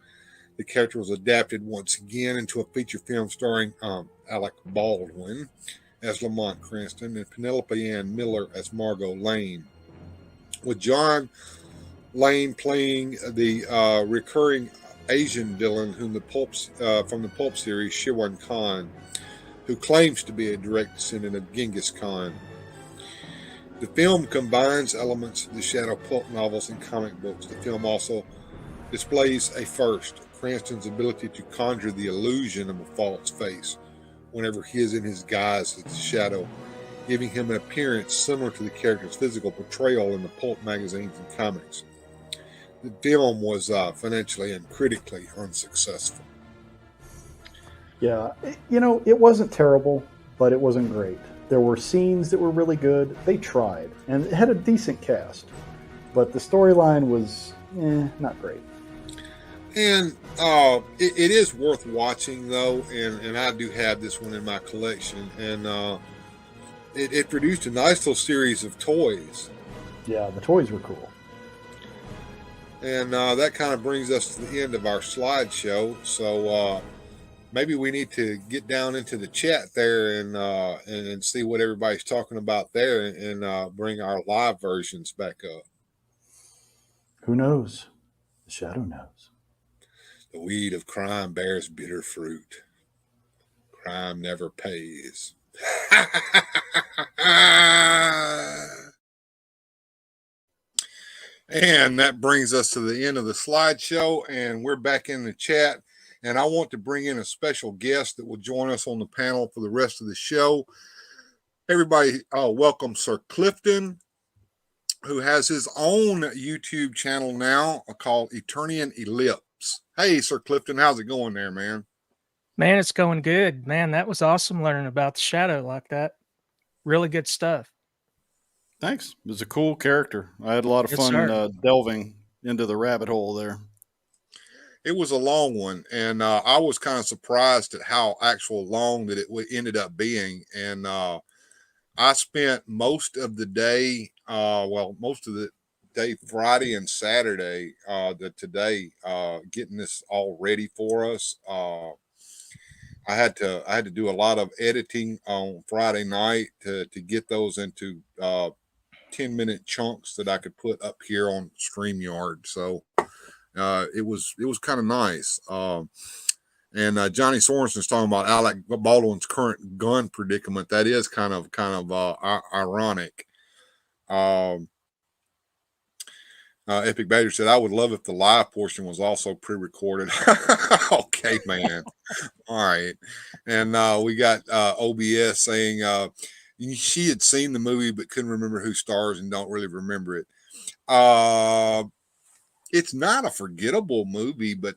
C: The character was adapted once again into a feature film starring Alec Baldwin as Lamont Cranston and Penelope Ann Miller as Margot Lane, with John Lane playing the recurring Asian villain whom from the pulp series Shirwan Khan, who claims to be a direct descendant of Genghis Khan. The film combines elements of the Shadow pulp novels and comic books. The film also displays a first, Cranston's ability to conjure the illusion of a false face whenever he is in his guise as the Shadow, giving him an appearance similar to the character's physical portrayal in the pulp magazines and comics. The film was financially and critically unsuccessful.
D: Yeah, it wasn't terrible, but it wasn't great. There were scenes that were really good. They tried, and it had a decent cast, but the storyline was not great.
C: And it is worth watching, though, and I do have this one in my collection, and it produced a nice little series of toys.
D: Yeah, the toys were cool.
C: And that kind of brings us to the end of our slideshow. So maybe we need to get down into the chat there and see what everybody's talking about there, and bring our live versions back up.
D: Who knows? The Shadow knows.
C: The weed of crime bears bitter fruit. Crime never pays. And that brings us to the end of the slideshow, and we're back in the chat. And I want to bring in a special guest that will join us on the panel for the rest of the show. Everybody, welcome Sir Clifton, who has his own YouTube channel now called Eternian Ellipse. Hey, Sir Clifton, how's it going there, man?
A: Man, it's going good. Man, that was awesome learning about the Shadow like that. Really good stuff.
D: Thanks. It was a cool character. I had a lot of fun delving into the rabbit hole there.
C: It was a long one, and I was kind of surprised at how actual long that it ended up being. And I spent most of the day, Friday and Saturday, today, getting this all ready for us. I had to do a lot of editing on Friday night to get those into 10-minute chunks that I could put up here on StreamYard. So it was kind of nice. And Johnny Sorensen's talking about Alec Baldwin's current gun predicament. That is kind of ironic. Epic Badger said, I would love if the live portion was also pre-recorded. Okay, man. All right. And we got OBS saying she had seen the movie but couldn't remember who stars and don't really remember it. It's not a forgettable movie, but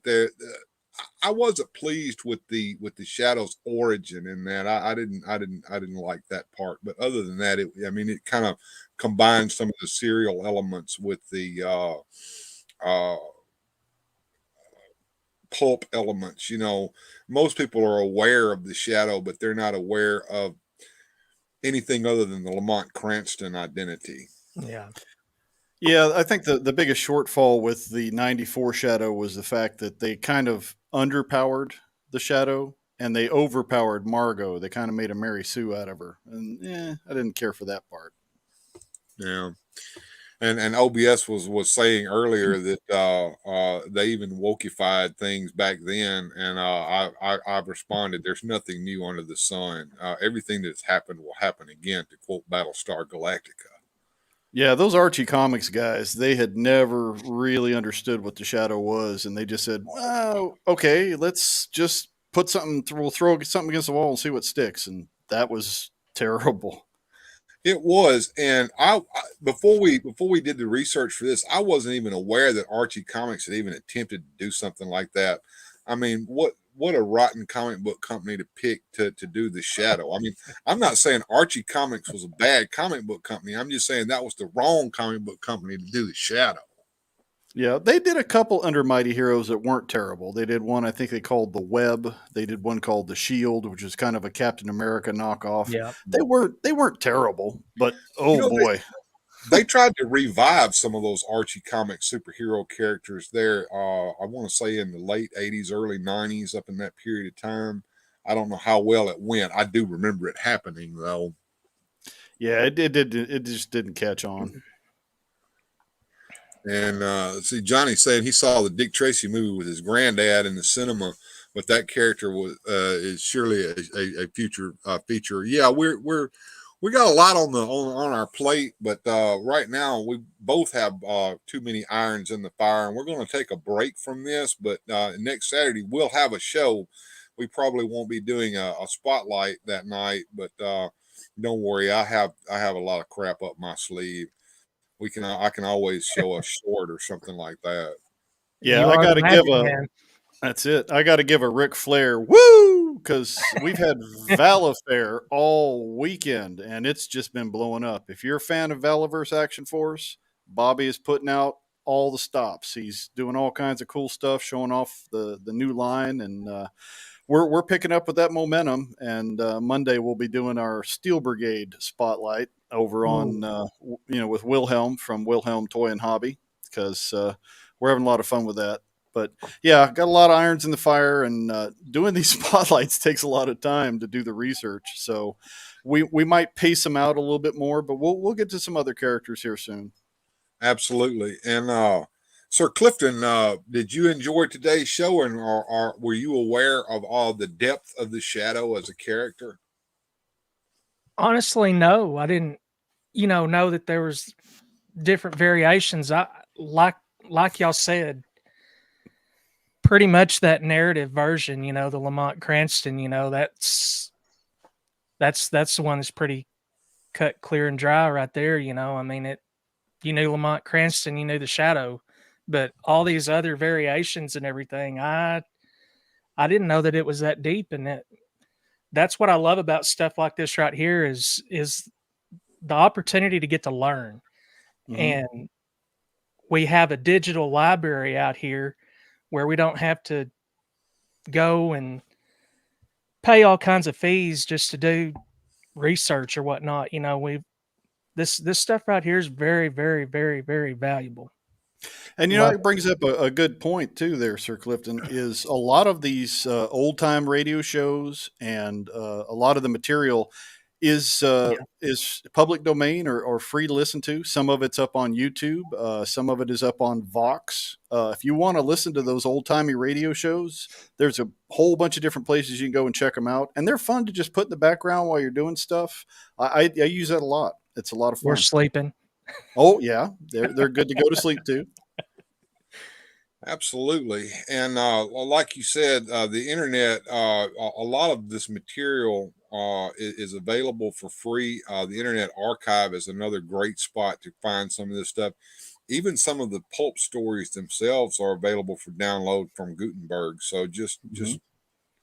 C: I wasn't pleased with the Shadow's origin in that. I didn't like that part. But other than that, it kind of combines some of the serial elements with the pulp elements. Most people are aware of the Shadow, but they're not aware of anything other than the Lamont Cranston identity.
A: Yeah.
D: Yeah, I think the biggest shortfall with the 94 Shadow was the fact that they kind of underpowered the Shadow and they overpowered Margot. They kind of made a Mary Sue out of her. And I didn't care for that part.
C: Yeah. And OBS was saying earlier that they even wokeified things back then, and I've responded. There's nothing new under the sun. Everything that's happened will happen again. To quote Battlestar Galactica.
D: Yeah, those Archie Comics guys, they had never really understood what the shadow was, and they just said, "Well, okay, let's just put something. We'll throw something against the wall and see what sticks." And that was terrible.
C: It was, and before we did the research for this, I wasn't even aware that Archie Comics had even attempted to do something like that. I mean, what a rotten comic book company to pick to do the Shadow. I mean, I'm not saying Archie Comics was a bad comic book company. I'm just saying that was the wrong comic book company to do the Shadow.
D: Yeah, they did a couple under Mighty Heroes that weren't terrible. They did one I think they called the Web. They did one called the Shield, which is kind of a Captain America knockoff.
A: Yeah.
D: They weren't terrible, but
C: You
D: oh
C: know,
D: boy.
C: they tried to revive some of those Archie comic superhero characters there. I want to say in the late '80s, early '90s, up in that period of time. I don't know how well it went. I do remember it happening though.
D: Yeah, it just didn't catch on.
C: And see, Johnny saying he saw the Dick Tracy movie with his granddad in the cinema, but that character was is surely a future feature. Yeah, we got a lot on our plate, but right now we both have too many irons in the fire, and we're going to take a break from this. But next Saturday we'll have a show. We probably won't be doing a spotlight that night, but don't worry, I have a lot of crap up my sleeve. I can always show a short or something like that.
D: Yeah,
A: You
D: I
A: are
D: got
A: the
D: to give
A: magic
D: a
A: man.
D: That's it. I got to give a Ric Flair woo because we've had Valifair all weekend and it's just been blowing up. If you're a fan of Valaverse Action Force, Bobby is putting out all the stops. He's doing all kinds of cool stuff, showing off the new line, and we're picking up with that momentum. And Monday we'll be doing our Steel Brigade spotlight over
A: Ooh.
D: on with Wilhelm from Wilhelm Toy and Hobby because we're having a lot of fun with that. But yeah, got a lot of irons in the fire, and doing these spotlights takes a lot of time to do the research. So we might pace them out a little bit more, but we'll get to some other characters here soon.
C: Absolutely. And Sir Clifton, did you enjoy today's show, and or were you aware of all the depth of the Shadow as a character?
A: Honestly, no, I didn't, know that there was different variations. I like y'all said, pretty much that narrative version, the Lamont Cranston, that's the one that's pretty cut clear and dry right there, I mean it you knew Lamont Cranston, you knew the Shadow, but all these other variations and everything, I didn't know that it was that deep, and that's what I love about stuff like this right here is the opportunity to get to learn.
D: Hmm.
A: And we have a digital library out here where we don't have to go and pay all kinds of fees just to do research or whatnot. We this stuff right here is very, very, very, very valuable.
D: And
A: Love
D: it brings up a good point too, there, Sir Clifton. Is a lot of these old time radio shows and a lot of the material
A: it.
D: is public domain or free to listen to. Some of it's up on YouTube. Some of it is up on Vox. If you want to listen to those old timey radio shows, there's a whole bunch of different places you can go and check them out, and they're fun to just put in the background while you're doing stuff. I use that a lot. It's a lot of
A: We're
D: fun.
A: sleeping.
D: Oh yeah, they're good to go to sleep too.
C: Absolutely. And like you said, the internet, a lot of this material is available for free. The Internet Archive is another great spot to find some of this stuff. Even some of the pulp stories themselves are available for download from Gutenberg. So
D: Mhm.
C: just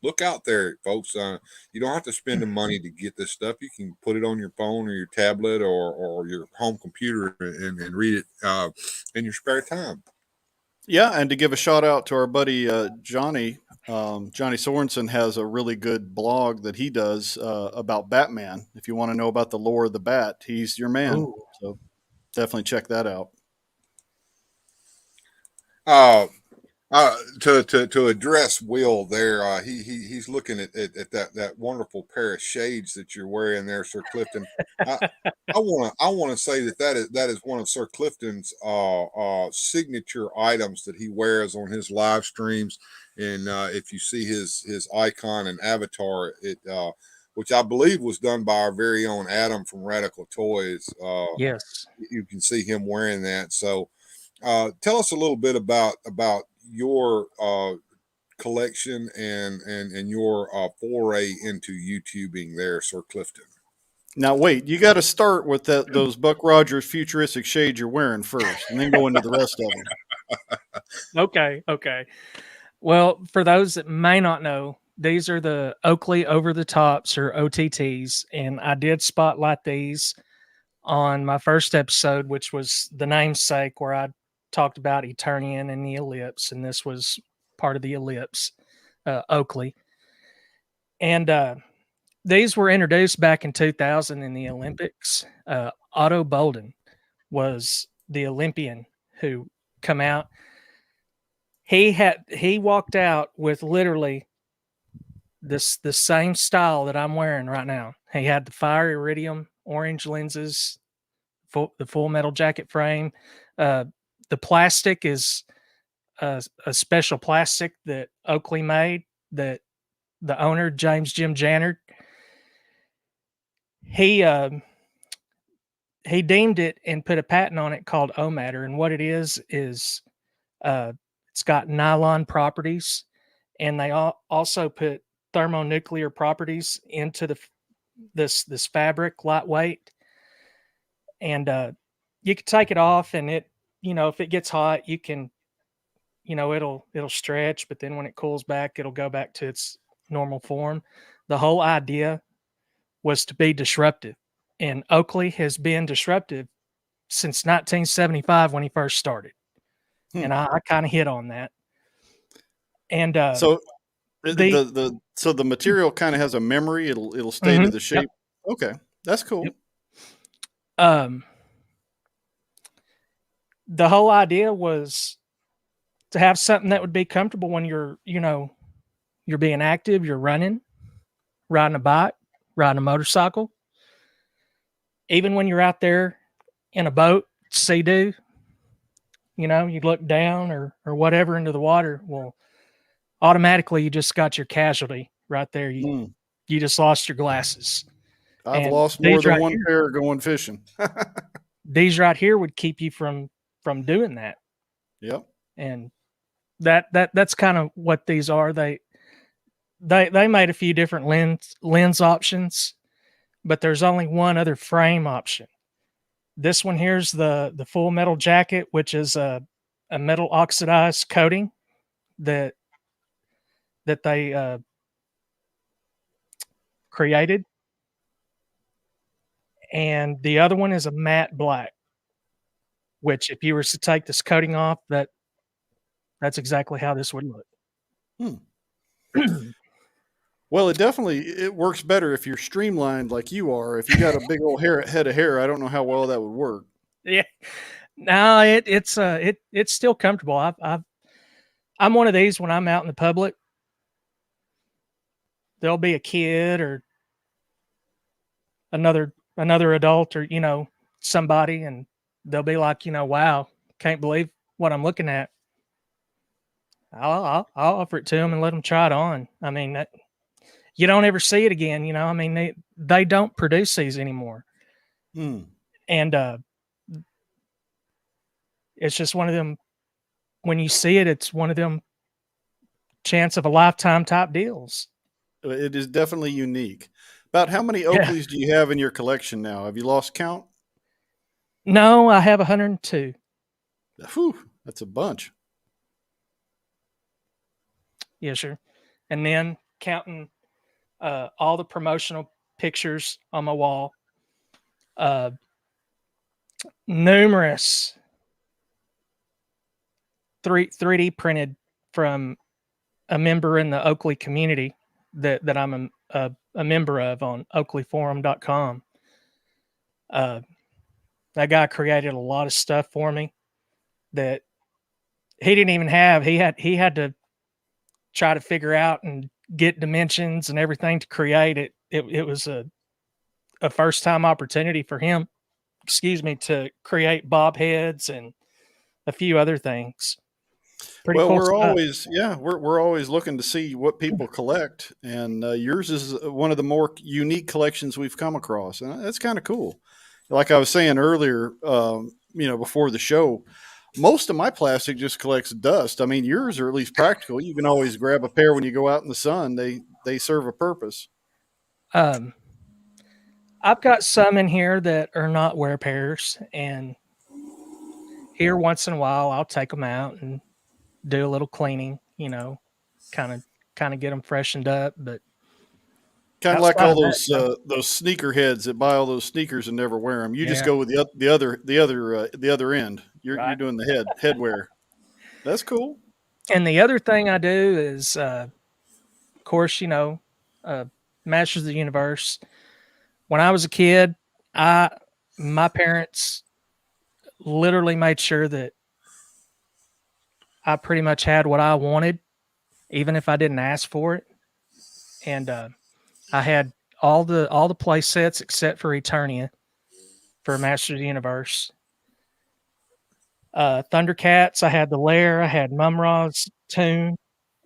C: look out there, folks. You don't have to spend the money to get this stuff. You can put it on your phone or your tablet or your home computer and read it in your spare time.
D: Yeah, and to give a shout out to our buddy Johnny, Johnny Sorensen has a really good blog that he does about Batman. If you want to know about the lore of the Bat, he's your man.
A: Ooh.
D: So definitely check that out.
C: Uh, To address Will there, he's looking at that wonderful pair of shades that you're wearing there, Sir Clifton. I I want to say that is one of Sir Clifton's signature items that he wears on his live streams. And if you see his icon and avatar, it which I believe was done by our very own Adam from Radical Toys.
A: Yes.
C: You can see him wearing that. So tell us a little bit about your collection and your foray into YouTubing there, Sir Clifton.
D: Now, wait, you got to start with those Buck Rogers futuristic shades you're wearing first, and then go into the rest of them.
A: Okay. Okay. Well, for those that may not know, these are the Oakley over the tops or OTTs, and I did spotlight these on my first episode, which was the namesake, where I talked about Eternian and the Ellipse, and this was part of the Ellipse, Oakley. And these were introduced back in 2000 in the Olympics. Otto Bolden was the Olympian who come out. He walked out with literally the same style that I'm wearing right now. He had the fire iridium orange lenses, the full metal jacket frame. The plastic is a special plastic that Oakley made, that the owner, James Jim Jannard, he deemed it and put a patent on it called O-Matter. And what it is it's got nylon properties, and they also put thermonuclear properties into this fabric, lightweight. And you can take it off, and if it gets hot, you can, it'll stretch, but then when it cools back, it'll go back to its normal form. The whole idea was to be disruptive, and Oakley has been disruptive since 1975 when he first started. And I kind of hit on that. And
D: so the material kind of has a memory. It'll stay to the shape. Yep. Okay, that's cool.
A: Yep. The whole idea was to have something that would be comfortable when you're being active, you're running, riding a bike, riding a motorcycle. Even when you're out there in a boat, sea-doo, you look down or whatever into the water. Well, automatically you just got your casualty right there. You just lost your glasses.
D: I've lost more than one pair going fishing.
A: These right here would keep you from doing that.
D: Yep.
A: And that's kind of what these are. They made a few different lens options, but there's only one other frame option. This one here's the full metal jacket, which is a metal oxidized coating that they created. And the other one is a matte black, which if you were to take this coating off, that's exactly how this would look.
D: Well, it works better if you're streamlined like you are. If you got a big old head of hair, I don't know how well that would work.
A: Yeah, no, it's still comfortable. I'm one of these when I'm out in the public. There'll be a kid or another adult or somebody, and they'll be like, wow, can't believe what I'm looking at. I'll offer it to them and let them try it on. I mean, you don't ever see it again. I mean, they don't produce these anymore. And it's just one of them. When you see it, it's one of them chance of a lifetime type deals.
D: It is definitely unique. About how many Oakleys do you have in your collection now? Have you lost count?
A: No, I have 102.
D: Whew, that's a bunch.
A: Yeah, sure. And then counting all the promotional pictures on my wall, numerous 3D printed from a member in the Oakley community that I'm a member of on oakleyforum.com. That guy created a lot of stuff for me that he didn't even have he had to try to figure out and get dimensions and everything to create it. It was a first time opportunity for him, excuse me, to create bob heads and a few other things. Pretty
D: Well,
A: cool
D: we're
A: stuff.
D: always, yeah, we're always looking to see what people collect, and yours is one of the more unique collections we've come across, and that's kind of cool. Like I was saying earlier, before the show, most of my plastic just collects dust. I mean, yours are at least practical. You can always grab a pair when you go out in the sun. They serve a purpose.
A: Um, I've got some in here that are not wear pairs, and here once in a while I'll take them out and do a little cleaning, kind of get them freshened up. But
D: Kind of like
A: outside
D: all
A: of that,
D: those sneaker heads that buy all those sneakers and never wear them. You just
A: yeah,
D: go with the other end. You're
A: right.
D: doing the headwear. That's cool.
A: And the other thing I do is, of course, uh, Masters of the Universe. When I was a kid, I my parents literally made sure that I pretty much had what I wanted, even if I didn't ask for it. And I had all the play sets except for Eternia for Masters of the Universe. Thundercats, I had the Lair, I had Mumra's Tune,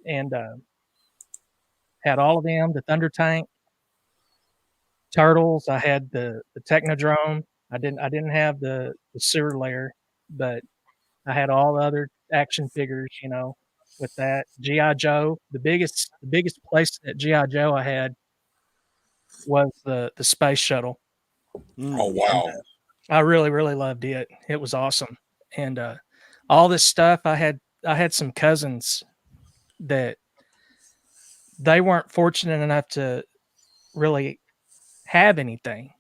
A: and had all of them. The Thunder Tank, Turtles, I had the Technodrome. I didn't have the Sewer Lair, but I had all the other action figures, with that. GI Joe, the biggest place at GI Joe I had was the space shuttle,
C: Oh,
D: Mm.
A: and
C: wow.
A: I really really loved it. It was awesome, and all this stuff I had some cousins that they weren't fortunate enough to really have anything,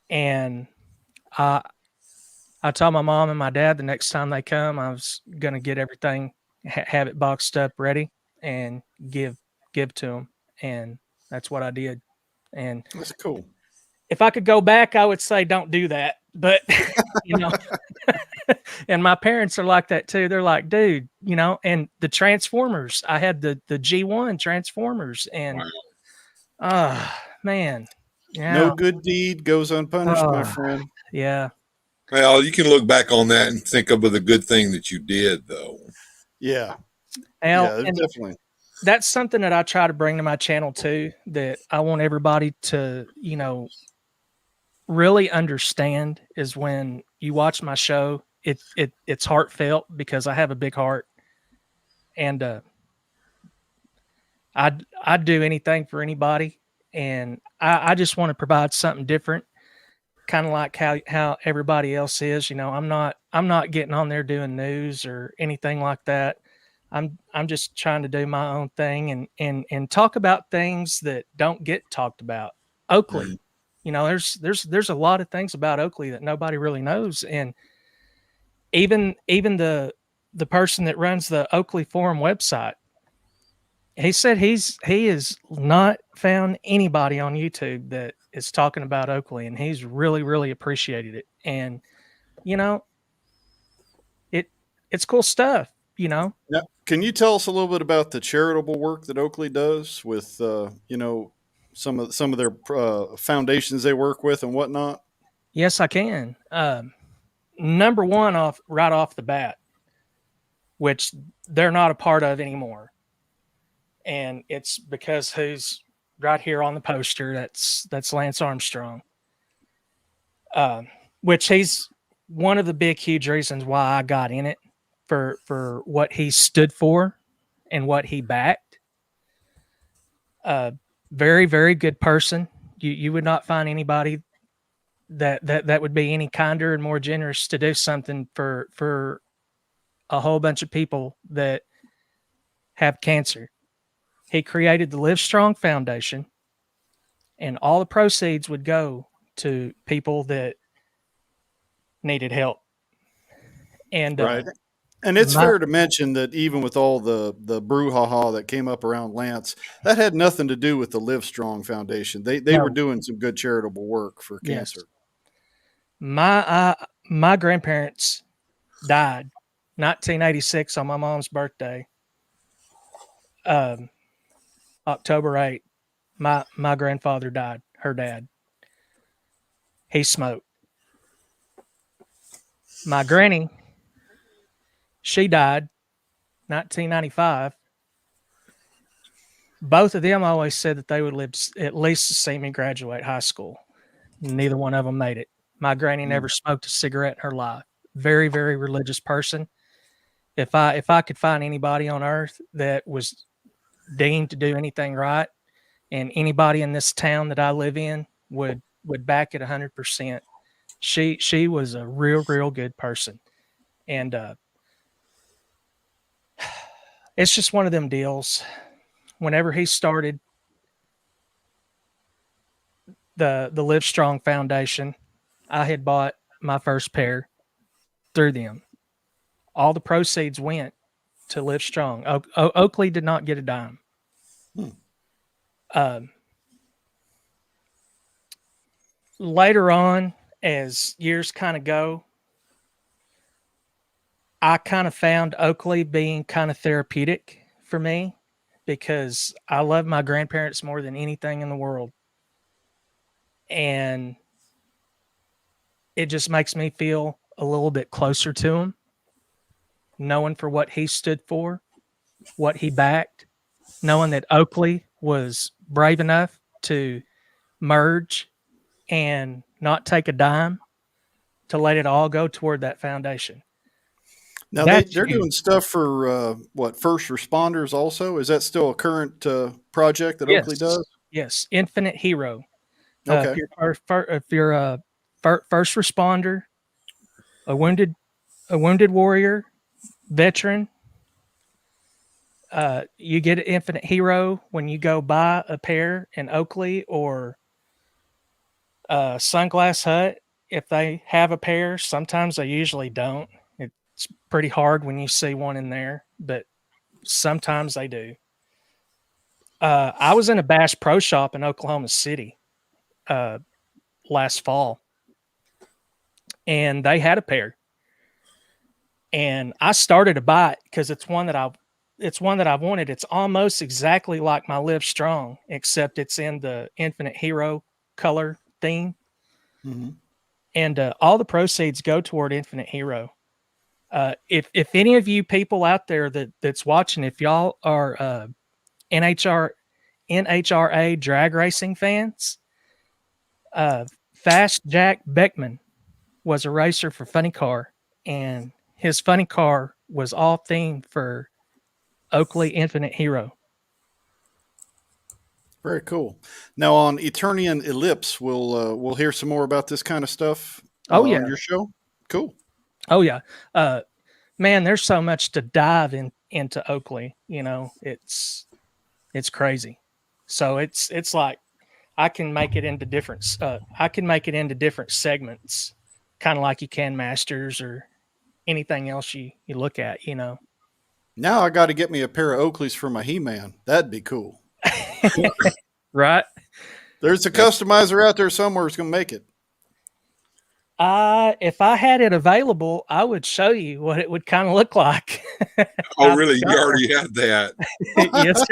A: and I I told my mom and my dad the next time they come, I was gonna get everything, have it boxed up, ready, and give to them, and that's what I did. And
D: That's cool.
A: if I could go back, I would say don't do that, but you know, and my parents are like that too. They're like, dude, and the Transformers. I had the G1 Transformers, and
C: Wow.
A: man,
D: No
A: yeah,
D: good deed goes unpunished, my
A: uh,
D: friend.
A: yeah.
C: Well, you can look back on that and think of the good thing that you did, though.
D: Yeah,
A: Well,
D: yeah,
A: and
D: definitely.
A: that's something that I try to bring to my channel too, that I want everybody to, really understand is when you watch my show, it's heartfelt because I have a big heart, and I'd do anything for anybody, and I just want to provide something different, kind of like how everybody else is. I'm not getting on there doing news or anything like that. I'm just trying to do my own thing and talk about things that don't get talked about. Oakley,
C: Mhm.
A: there's a lot of things about Oakley that nobody really knows, and even the person that runs the Oakley Forum website, he said he has not found anybody on YouTube that is talking about Oakley, and he's really really appreciated it. And you know, it it's cool stuff.
D: Now, can you tell us a little bit about the charitable work that Oakley does with, some of their foundations they work with and whatnot?
A: Yes, I can. Number one, off right off the bat, which they're not a part of anymore, and it's because who's right here on the poster. That's Lance Armstrong, um, which he's one of the big, huge reasons why I got in it, for what he stood for and what he backed. Uh, very, very good person. You would not find anybody that would be any kinder and more generous to do something for a whole bunch of people that have cancer. He created the Live Strong Foundation, and all the proceeds would go to people that needed help. And
D: Right. And it's
A: my
D: fair to mention that even with all the brouhaha that came up around Lance, that had nothing to do with the Live Strong Foundation. They were
A: no,
D: doing some good charitable work for
A: yes,
D: cancer.
A: my grandparents died 1986 on my mom's birthday, um, October 8th, my grandfather died, her dad. He smoked. My granny, she died 1995. Both of them always said that they would live at least to see me graduate high school. Neither one of them made it. My granny never smoked a cigarette in her life. Very, very religious person. If I could find anybody on earth that was deemed to do anything right, and anybody in this town that I live in would back it 100%. She was a real good person, and it's just one of them deals. Whenever he started the Live Strong Foundation, I had bought my first pair through them. All the proceeds went to Live Strong. Oakley did not get a dime. Later on, as years kind of go, I kind of found Oakley being kind of therapeutic for me because I love my grandparents more than anything in the world. And it just makes me feel a little bit closer to him, knowing for what he stood for, what he backed, knowing that Oakley was brave enough to merge and not take a dime, to let it all go toward that foundation.
D: Now
A: That's
D: they're doing
A: huge.
D: stuff for what, first responders also? Is that still a current project that Oakley
A: Yes,
D: does?
A: yes. Infinite hero.
D: Okay.
A: If you're a first responder, a wounded warrior, veteran, you get an infinite hero when you go buy a pair in Oakley or Sunglass Hut. If they have a pair, sometimes they usually don't. It's pretty hard when you see one in there, but sometimes they do. I was in a Bass Pro Shop in Oklahoma City uh, last fall, and they had a pair, and I started to buy it because it's one that I've wanted. It's almost exactly like my Live Strong, except it's in the Infinite Hero color theme,
D: Mhm.
A: and all the proceeds go toward Infinite Hero. If any of you people out there that's watching, if y'all are NHR NHRA drag racing fans, Fast Jack Beckman was a racer for Funny Car, and his Funny Car was all themed for Oakley Infinite Hero.
D: Very cool. Now on Eternian Ellipse, we'll hear some more about this kind of stuff
A: Oh
D: on
A: yeah,
D: your show. Cool.
A: oh yeah. Man, there's so much to dive into Oakley. You know, it's crazy. So it's like I can make it into different segments, kind of like you can Masters or anything else you look at. You know.
D: Now I got to get me a pair of Oakleys for my He-Man. That'd be cool.
A: Right.
D: There's a customizer out there somewhere who's going to make it.
A: If I had it available, I would show you what it would kind of look like.
C: Oh,
A: I've
C: really? You
A: got one.
C: already had that?
A: Yes,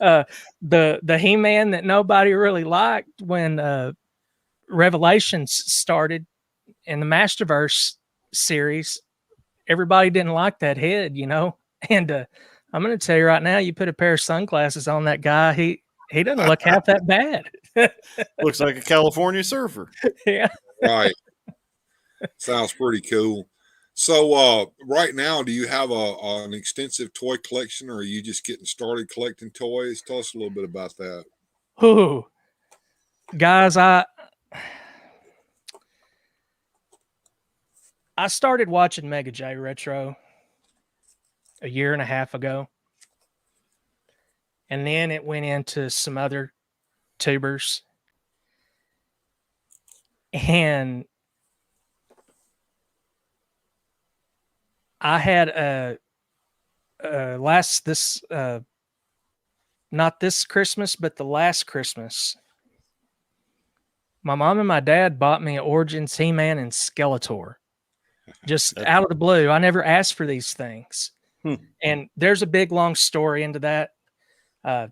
A: sir. The He-Man that nobody really liked when Revelations started in the Masterverse series, everybody didn't like that head, you know. And I'm going to tell you right now, you put a pair of sunglasses on that guy, he doesn't look half that bad.
D: Looks like a California surfer.
A: Yeah.
C: Right. Sounds pretty cool. So, right now, do you have an extensive toy collection, or are you just getting started collecting toys? Tell us a little bit about that.
A: Ooh, guys, I started watching Mega J Retro a year and a half ago, and then it went into some other tubers, and I had last this not this Christmas, but the last Christmas, my mom and my dad bought me Origins He-Man and Skeletor. just out of the blue. I never asked for these things.
D: Hmm.
A: And there's a big long story into that. I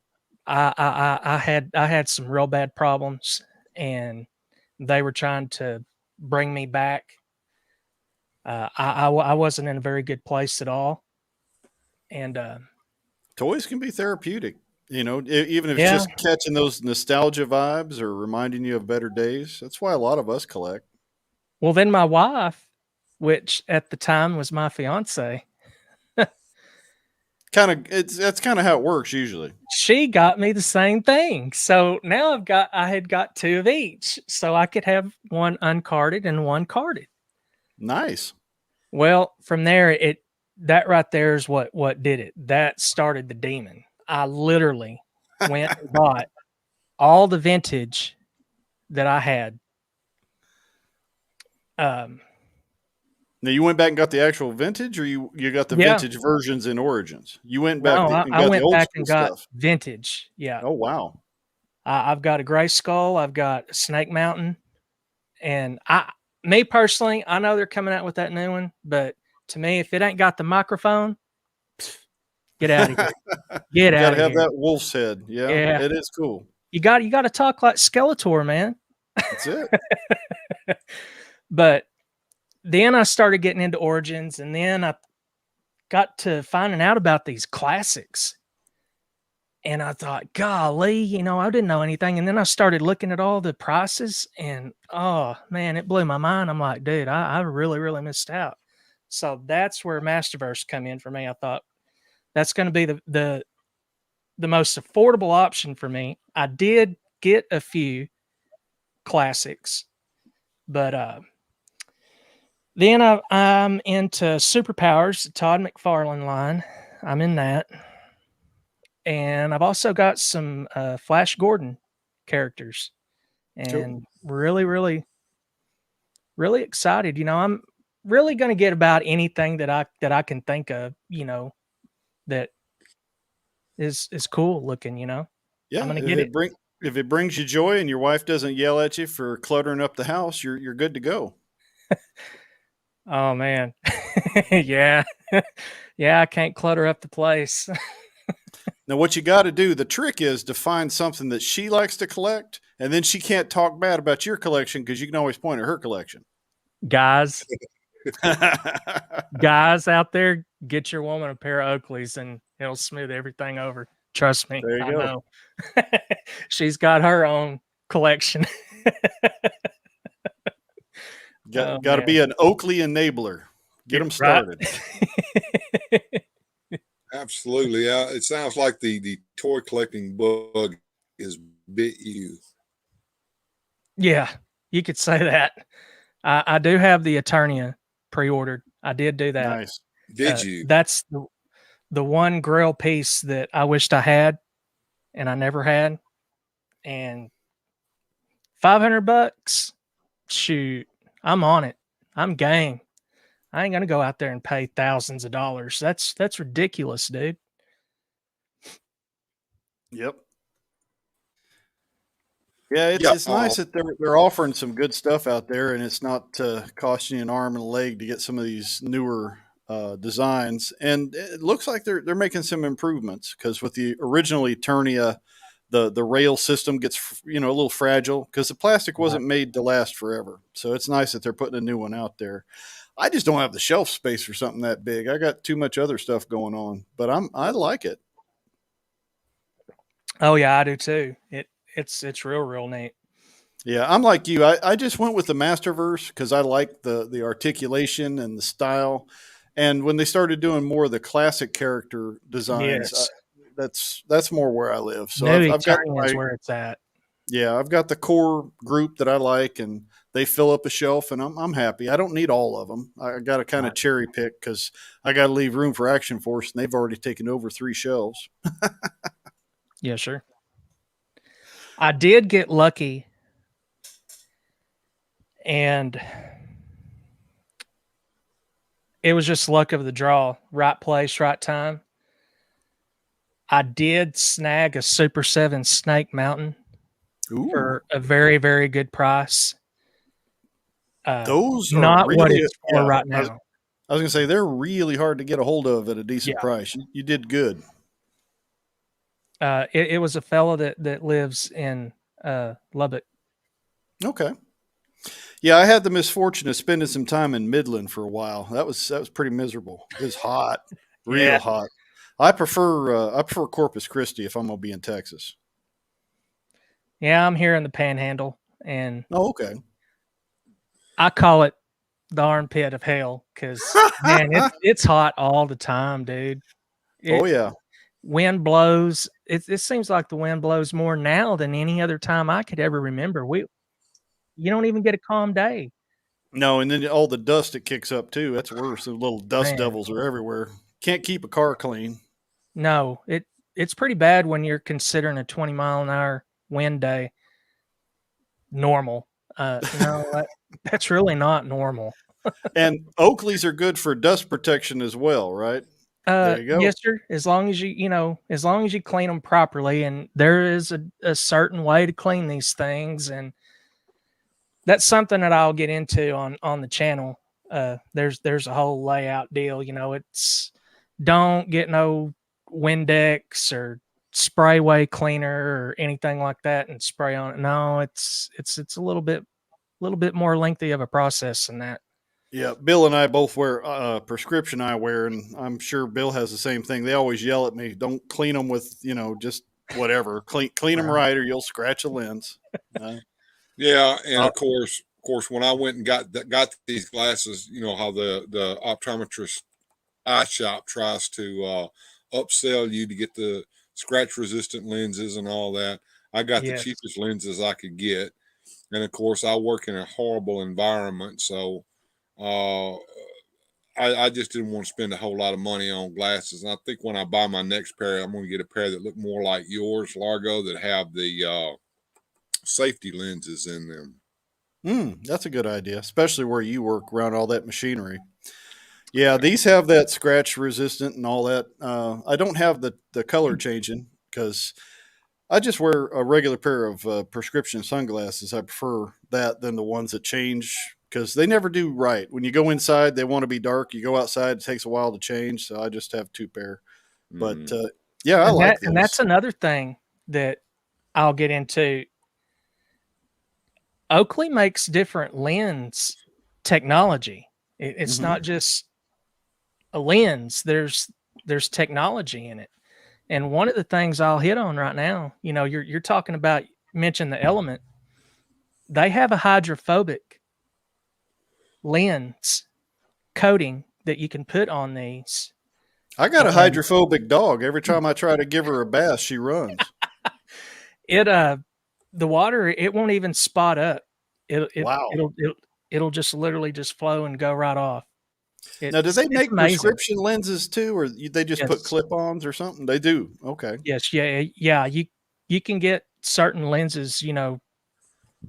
A: had some real bad problems, and they were trying to bring me back. I wasn't in a very good place at all, and
D: Toys can be therapeutic, even if it's
A: yeah.
D: just catching those nostalgia vibes or reminding you of better days. That's why a lot of us collect.
A: Well, then my wife, which at the time was my fiance,
D: That's kind of how it works usually.
A: she got me the same thing. So now I had got two of each, so I could have one uncarded and one carded.
D: Nice.
A: Well, from there, that right there is what did it. That started the demon. I literally went and bought all the vintage that I had.
D: Now you went back and got the actual vintage, or you got the
A: Yeah,
D: vintage versions in Origins. You went
A: no,
D: back and
A: I
D: got the
A: went
D: old
A: back
D: school
A: and got
D: stuff.
A: vintage. Yeah,
D: Oh wow,
A: I've got a gray skull. I've got a Snake Mountain, and me personally, I know they're coming out with that new one, but to me, if it ain't got the microphone, get out of here. Get
D: got
A: out
D: to
A: of
D: have
A: here.
D: that wolf's head. Yeah,
A: Yeah,
D: it is cool.
A: you got to talk like Skeletor, man.
D: That's it.
A: But then I started getting into Origins, and then I got to finding out about these classics. And I thought, golly, I didn't know anything. And then I started looking at all the prices, and oh man, it blew my mind. I'm like, dude, I really, really missed out. So that's where Masterverse come in for me. I thought that's going to be the most affordable option for me. I did get a few classics, but then I'm into Superpowers, the Todd McFarlane line. I'm in that. And I've also got some Flash Gordon characters,
D: Cool.
A: and really, really, really excited. I'm really going to get about anything that I can think of. That is cool looking. I'm
D: Yeah,
A: going to get it.
D: if it brings you joy and your wife doesn't yell at you for cluttering up the house, you're good to go.
A: Oh man, yeah, yeah. I can't clutter up the place.
D: Now, what you got to do, the trick is to find something that she likes to collect, and then she can't talk bad about your collection because you can always point at her collection.
A: guys, guys out there, get your woman a pair of Oakleys, and it'll smooth everything over. Trust me,
D: There you
A: I
D: go.
A: know. She's got her own collection. Oh,
D: Got to
A: man.
D: be an Oakley enabler. Get them
A: Right?
D: started.
C: Absolutely. It sounds like the toy collecting bug is bit you.
A: Yeah, you could say that. I do have the Eternia pre-ordered. I did do that.
D: Nice.
C: Did you?
A: That's the one Grail piece that I wished I had, and I never had. And $500, shoot, I'm on it. I'm game. I ain't gonna go out there and pay thousands of dollars. That's ridiculous, dude.
D: Yep. Yeah,
C: Yeah.
D: it's nice that they're offering some good stuff out there, and it's not costing you an arm and a leg to get some of these newer designs. And it looks like they're making some improvements because with the original Eternia, the rail system gets a little fragile because the plastic wasn't made to last forever. So it's nice that they're putting a new one out there. I just don't have the shelf space for something that big. I got too much other stuff going on, but I like it.
A: Oh yeah, I do too. It's real neat.
D: Yeah, I'm like you. I just went with the Masterverse because I like the articulation and the style. And when they started doing more of the classic character designs,
A: Yes.
D: that's more where I live. So
A: New
D: I've got
A: Eternia is where it's at.
D: I've got the core group that I like, and they fill up a shelf, and I'm happy. I don't need all of them. I got to kind of
A: Right.
D: cherry pick because I got to leave room for Action Force, and they've already taken over 3 shelves.
A: Yeah, sure. I did get lucky, and it was just luck of the draw. Right place, right time. I did snag a Super 7 Snake Mountain
D: Ooh,
A: for a very, very good price.
D: Those are
A: Not what
D: really,
A: it's for
D: yeah.
A: right
D: I was,
A: now.
D: I was gonna say they're really hard to get a hold of at a decent
A: Yeah.
D: price. You did good.
A: It was a fellow that lives in Lubbock.
D: Okay. Yeah, I had the misfortune of spending some time in Midland for a while. That was pretty miserable. It was hot, real
A: Yeah.
D: hot. I prefer Corpus Christi if I'm gonna be in Texas.
A: Yeah, I'm here in the Panhandle, and
D: Oh, okay.
A: I call it the armpit of hell because man, it's hot all the time, dude.
D: Oh
A: It
D: yeah.
A: wind blows. It seems like the wind blows more now than any other time I could ever remember. You don't even get a calm day,
D: No, and then all the dust it kicks up too. That's worse. The little dust
A: man.
D: devils are everywhere. Can't keep a car clean.
A: No, it's pretty bad when you're considering a 20-mile-an-hour wind day normal. No, that's really not normal.
D: And Oakleys are good for dust protection as well, right? There you go.
A: Yes, sir. As long as as long as you clean them properly, and there is a certain way to clean these things, and that's something that I'll get into on the channel. There's a whole layout deal. It's don't get no Windex or sprayway cleaner or anything like that and spray on it. No, it's a little bit more lengthy of a process than that.
D: Yeah, Bill and I both wear prescription eyewear, and I'm sure Bill has the same thing. They always yell at me, "Don't clean them with just whatever. Clean them
A: Right.
D: right, or you'll scratch a lens." Uh,
C: Yeah, and
D: uh,
C: of course, when I went and got these glasses, you know how the optometrist eye shop tries to upsell you to get the scratch resistant lenses and all that. I got the
A: Yes.
C: cheapest lenses I could get, and of course, I work in a horrible environment, so uh, I just didn't want to spend a whole lot of money on glasses. And I think when I buy my next pair, I'm going to get a pair that look more like yours, Largo, that have the safety lenses in them.
D: that's a good idea, especially where you work around all that machinery. Yeah, these have that scratch resistant and all that. I don't have the color changing because I just wear a regular pair of prescription sunglasses. I prefer that than the ones that change because they never do right. When you go inside, they want to be dark. You go outside, it takes a while to change. So I just have two pair. But
C: Mm.
D: yeah, I like
A: And that's
D: those.
A: another thing that I'll get into. Oakley makes different lens technology. It's
D: Hmm.
A: not just a lens. There's technology in it. And one of the things I'll hit on right now, you're talking about mention the element. They have a hydrophobic lens coating that you can put on these.
D: I got a
A: And
D: hydrophobic dog. Every time I try to give her a bath, she runs.
A: it the water, it won't even spot up. It it
D: Wow.
A: it'll it'll it'll just literally just flow and go right off.
D: Now, do they
A: It's
D: make
A: amazing.
D: prescription lenses too, or they just put
A: Yes.
D: clip-ons or something? They do. Okay.
A: Yes, yeah, yeah, you can get certain lenses,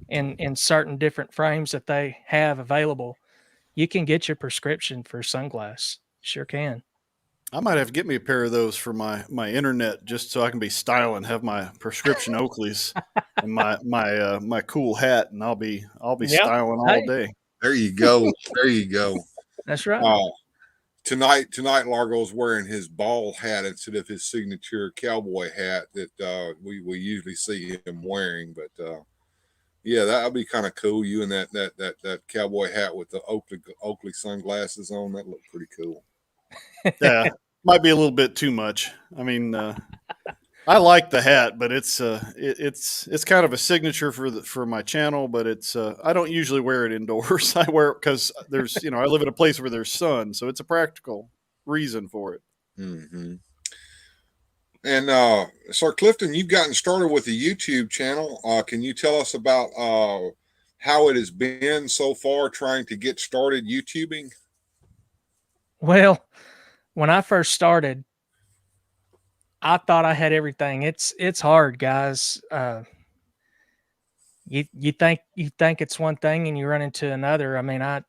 A: in certain different frames that they have available. You can get your prescription for sunglass. Sure can.
D: I might have to get me a pair of those for my internet just so I can be styling, have my prescription Oakleys and my cool hat, and I'll be
A: Yep.
D: styling all
A: Hey,
D: day.
C: There you go. There you go.
A: that's right.
C: Uh, tonight, Largo's wearing his ball hat instead of his signature cowboy hat that we usually see him wearing. But yeah, that would be kind of cool. You and that cowboy hat with the Oakley sunglasses on. That looked pretty cool.
D: Yeah, might be a little bit too much. I mean, I like the hat, but it's kind of a signature for my channel. But I don't usually wear it indoors. I wear it because I live in a place where there's sun, so it's a practical reason for it.
C: Hmm. And Sir Clifton, you've gotten started with the YouTube channel. Can you tell us about how it has been so far trying to get started YouTubing?
A: Well, when I first started, I thought I had everything. It's hard, guys. You think it's one thing and you run into another. I mean, I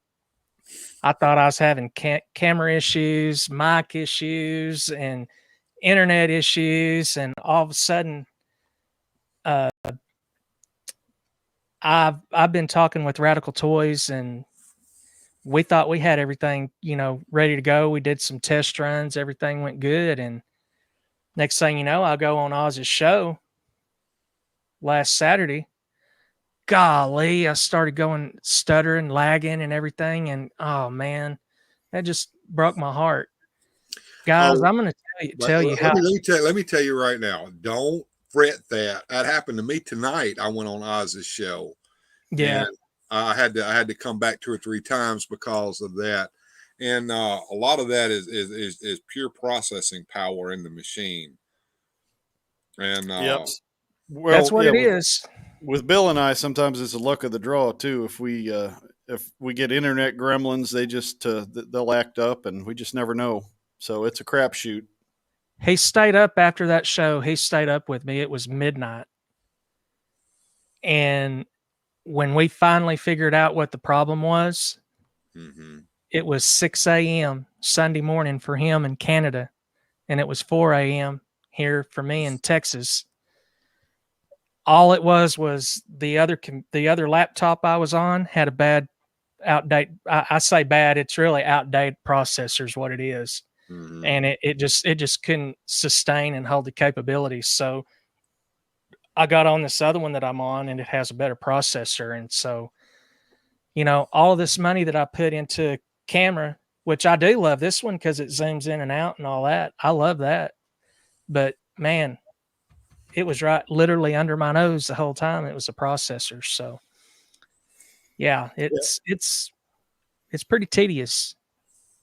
A: thought I was having camera issues, mic issues, and internet issues, and all of a sudden, uh, I've been talking with Radical Toys, and we thought we had everything, ready to go. We did some test runs, everything went good, and next thing you know, I go on Oz's show last Saturday. Golly, I started going stuttering, lagging, and everything, and oh man, that just broke my heart, guys.
C: Oh,
A: I'm going to
C: let,
A: tell you how.
C: let me tell you right now. Don't fret that. That happened to me tonight. I went on Oz's show, and
A: Yeah,
C: I had to come back 2 or 3 times because of that. And a lot of that is pure processing power in the machine. And
D: Yep.
A: that's
D: Well,
A: what
D: yeah,
A: it is.
D: with Bill and I, sometimes it's the luck of the draw too. If we get internet gremlins, they just they'll act up, and we just never know. So it's a crapshoot.
A: He stayed up after that show. He stayed up with me. It was midnight, and when we finally figured out what the problem was,
C: mm-hmm.
A: it was 6 a.m. Sunday morning for him in Canada, and it was 4 a.m. here for me in Texas. All it was the other laptop I was on had a bad outdate. I say bad, it's really outdated processor is what it is.
C: Mm-hmm.
A: And it just couldn't sustain and hold the capabilities. So I got on this other one that I'm on, and it has a better processor. And so, all this money that I put into camera, which I do love this one because it zooms in and out and all that. I love that. But man, it was right literally under my nose the whole time. It was a processor. So yeah, it's pretty tedious.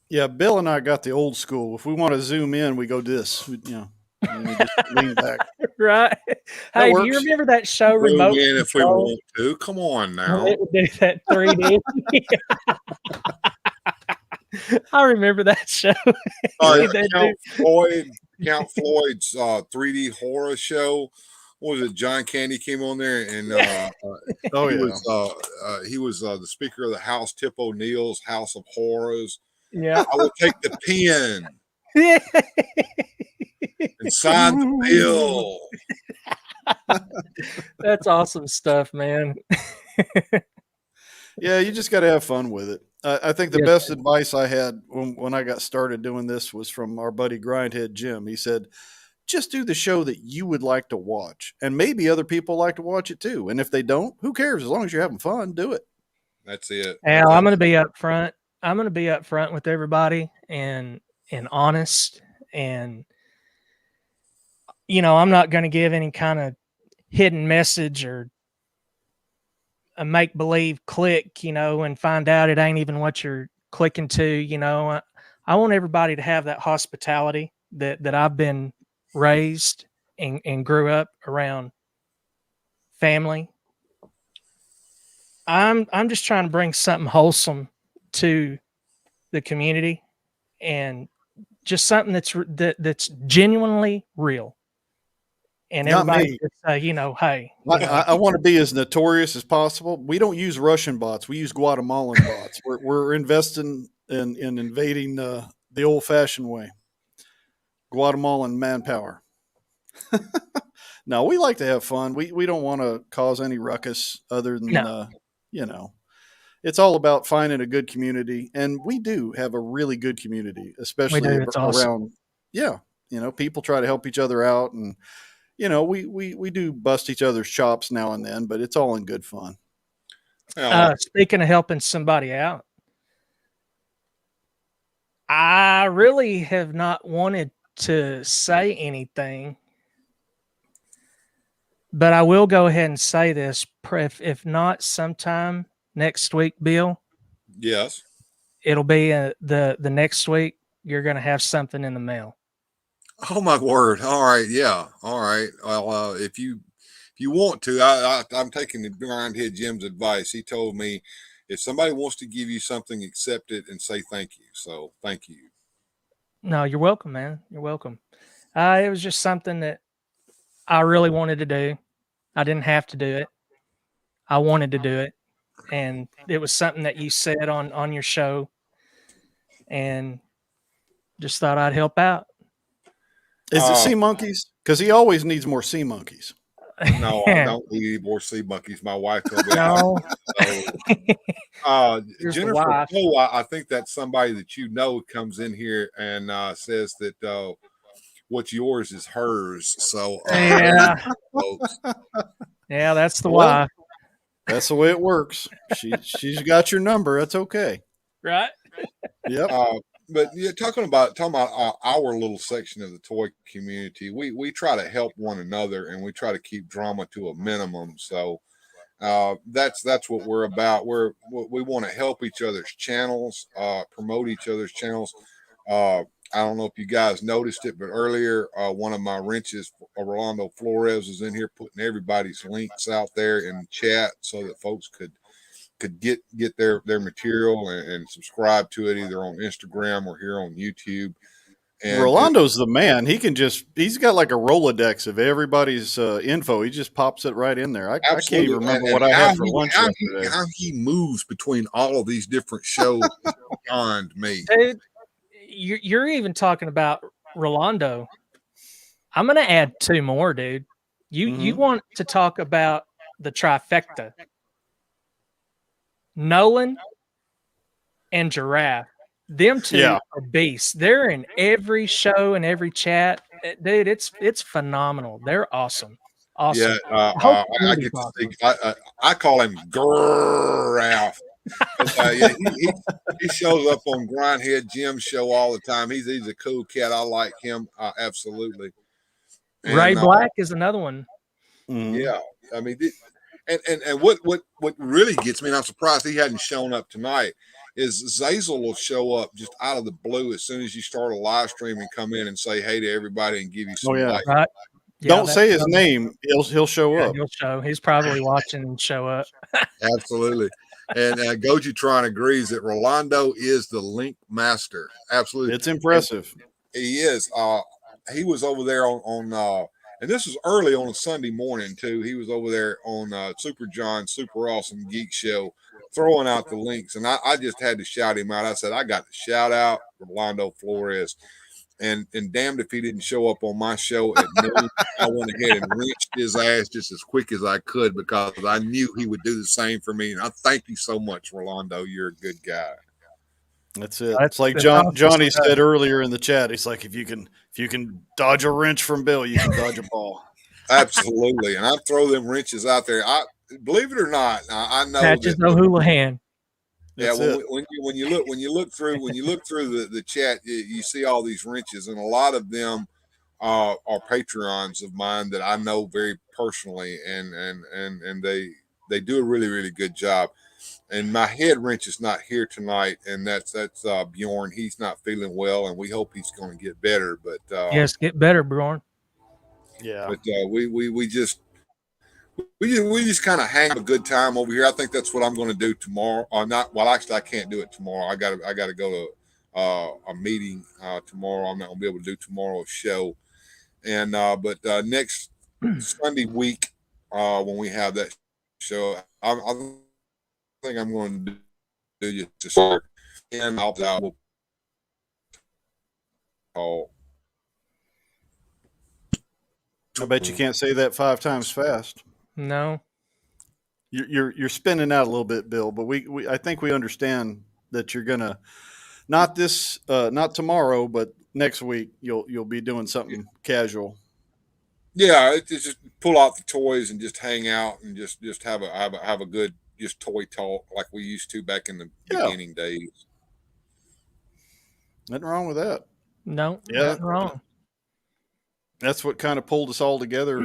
D: Yeah, Bill and I got the old school. If we want to zoom in, we go this. And we just lean back.
A: Right.
D: That
A: Hey, do you
D: works.
A: remember that show
C: Zoom
A: Remote
C: in if we
A: Control?
C: want to. Come on
A: When
C: now.
A: it would do that 3D. I remember that show.
C: Uh,
A: They
C: Count
A: do-
C: Floyd, Count Floyd's 3D horror show. What was it? John Candy came on there, and
D: Oh
C: he
D: yeah.
C: was the speaker of the House, Tip O'Neill's House of Horrors.
A: yeah.
C: I would take the pen
A: Yeah.
C: and sign the bill.
A: That's awesome stuff, man.
D: Yeah, you just got to have fun with it. I think the
A: Yes,
D: best advice I had when I got started doing this was from our buddy Grindhead Jim. He said, just do the show that you would like to watch, and maybe other people like to watch it too. And if they don't, who cares? As long as you're having fun, do it.
C: That's it.
A: Al, I'm going to be up front. I'm going to be up front with everybody and honest, and I'm not going to give any kind of hidden message or a make believe click, and find out it ain't even what you're clicking to. I want everybody to have that hospitality that I've been raised and grew up around family. I'm just trying to bring something wholesome to the community, and just something that's genuinely real. And
D: Not
A: everybody
D: me.
A: just say, hey,
D: I want to be as notorious as possible. We don't use Russian bots. We use Guatemalan bots. We're investing in invading the old fashioned way, Guatemalan manpower. No, we like to have fun. We don't want to cause any ruckus other than,
A: no,
D: it's all about finding a good community. And we do have a really good community,
A: we
D: especially
A: do. It's awesome.
D: around, yeah, people try to help each other out. And, we do bust each other's chops now and then, but it's all in good fun.
A: Speaking of helping somebody out, I really have not wanted to say anything, but I will go ahead and say this. If not sometime next week, Bill,
C: Yes.
A: it'll be the next week. You're going to have something in the mail.
C: Oh my word! All right, yeah, all right. Well, if you want to, I'm taking the Grindhead Jim's advice. He told me if somebody wants to give you something, accept it and say thank you. So thank you.
A: No, you're welcome, man. You're welcome. It was just something that I really wanted to do. I didn't have to do it. I wanted to do it, and it was something that you said on your show, and just thought I'd help out.
D: Is it sea monkeys? Because he always needs more sea monkeys.
C: No, I don't eat any more sea monkeys. My wife told me I
A: No.
C: so
A: Here's the
C: Jennifer
A: wife.
C: Poe, I think that's somebody that you know comes in here and says that what's yours is hers. So there you
A: Yeah.
C: go, folks.
A: Yeah, that's the
D: Well,
A: wife.
D: that's the way it works. She's got your number. That's okay.
A: Right?
D: Yep.
C: Uh, but yeah, talking about our little section of the toy community, we try to help one another and we try to keep drama to a minimum. So that's what we're about. We want to help each other's channels, promote each other's channels. Uh, I don't know if you guys noticed it, but earlier one of my wrenches, Rolando Flores, was in here putting everybody's links out there in the chat so that folks could get their material and subscribe to it either on Instagram or here on YouTube. And
D: Rolando's the man. He's got like a Rolodex of everybody's info. He just pops it right in there. I can't even
C: absolutely,
D: remember
C: and
D: what I
C: how
D: had for
C: he
D: lunch
C: how he
D: yesterday.
C: how he moves between all of these different shows is beyond me.
A: Dude, you're even talking about Rolando. I'm gonna add two more, dude. You
D: Mm-hmm.
A: want to talk about the trifecta. Nolan and Giraffe. Them two
D: Yeah.
A: are beasts. They're in every show and every chat. Dude, it's phenomenal. They're awesome.
C: Yeah,
A: Awesome. The whole
C: I
A: community's
C: get to
A: awesome.
C: see. I call him Graf. Yeah, he shows up on Grindhead Jim's show all the time. He's a cool cat. I like him absolutely.
A: Ray
C: And
A: Black is another one.
D: Mm-hmm.
C: yeah, I mean, and what really gets me, and I'm surprised he hadn't shown up tonight, is Zazel will show up just out of the blue as soon as you start a live stream and come in and say hey to everybody and give you
D: Oh
C: some
D: yeah.
C: like.
A: Right? Yeah,
D: Don't
A: that's
D: say his
A: another one.
D: name. He'll show
A: Yeah,
D: up.
A: he'll show. He's probably watching and show up.
C: Absolutely. And Gojitron agrees that Rolando is the link master. Absolutely.
D: It's
C: And
D: impressive.
C: he is. He was over there on and this was early on a Sunday morning too. He was over there on Super John's Super Awesome Geek Show throwing out the links. And I just had to shout him out. I said, I got to shout out Rolando Flores. And damned if he didn't show up on my show at noon. I went ahead and wrenched his ass just as quick as I could because I knew he would do the same for me. And I thank you so much, Rolando. You're a good guy.
D: That's it. It's
A: That's
D: like
A: that's awesome
D: Johnny
A: stuff.
D: said earlier in the chat. He's like, if you can dodge a wrench from Bill, you can dodge a ball.
C: Absolutely. And I throw them wrenches out there. I believe it or not, I know
A: Patches
C: that
A: O'Houlihan.
C: yeah,
D: That's it.
C: when you look through the chat, you see all these wrenches, and a lot of them are Patreons of mine that I know very personally, and they do a really really good job. And my head wrench is not here tonight, and that's Bjorn. He's not feeling well, and we hope he's going to get better.
A: Yes, get better, Bjorn.
D: Yeah.
C: We just kind of hang a good time over here. I think that's what I'm going to do tomorrow. Not well. Actually, I can't do it tomorrow. I got to go to a meeting tomorrow. I'm not going to be able to do tomorrow's show. And but next Sunday week when we have that show, I think I'm going to do just to start. And I'll call.
D: I bet you can't say that 5 times fast.
A: No.
D: You're spinning out a little bit, Bill, but I think we understand that you're gonna not tomorrow, but next week you'll be doing something casual.
C: Yeah, it's just pull out the toys and just hang out and just have a good just toy talk like we used to back in the
D: Yeah.
C: beginning days.
D: Nothing wrong with that.
A: No,
D: Yeah.
A: nothing wrong.
D: That's what kind of pulled us all together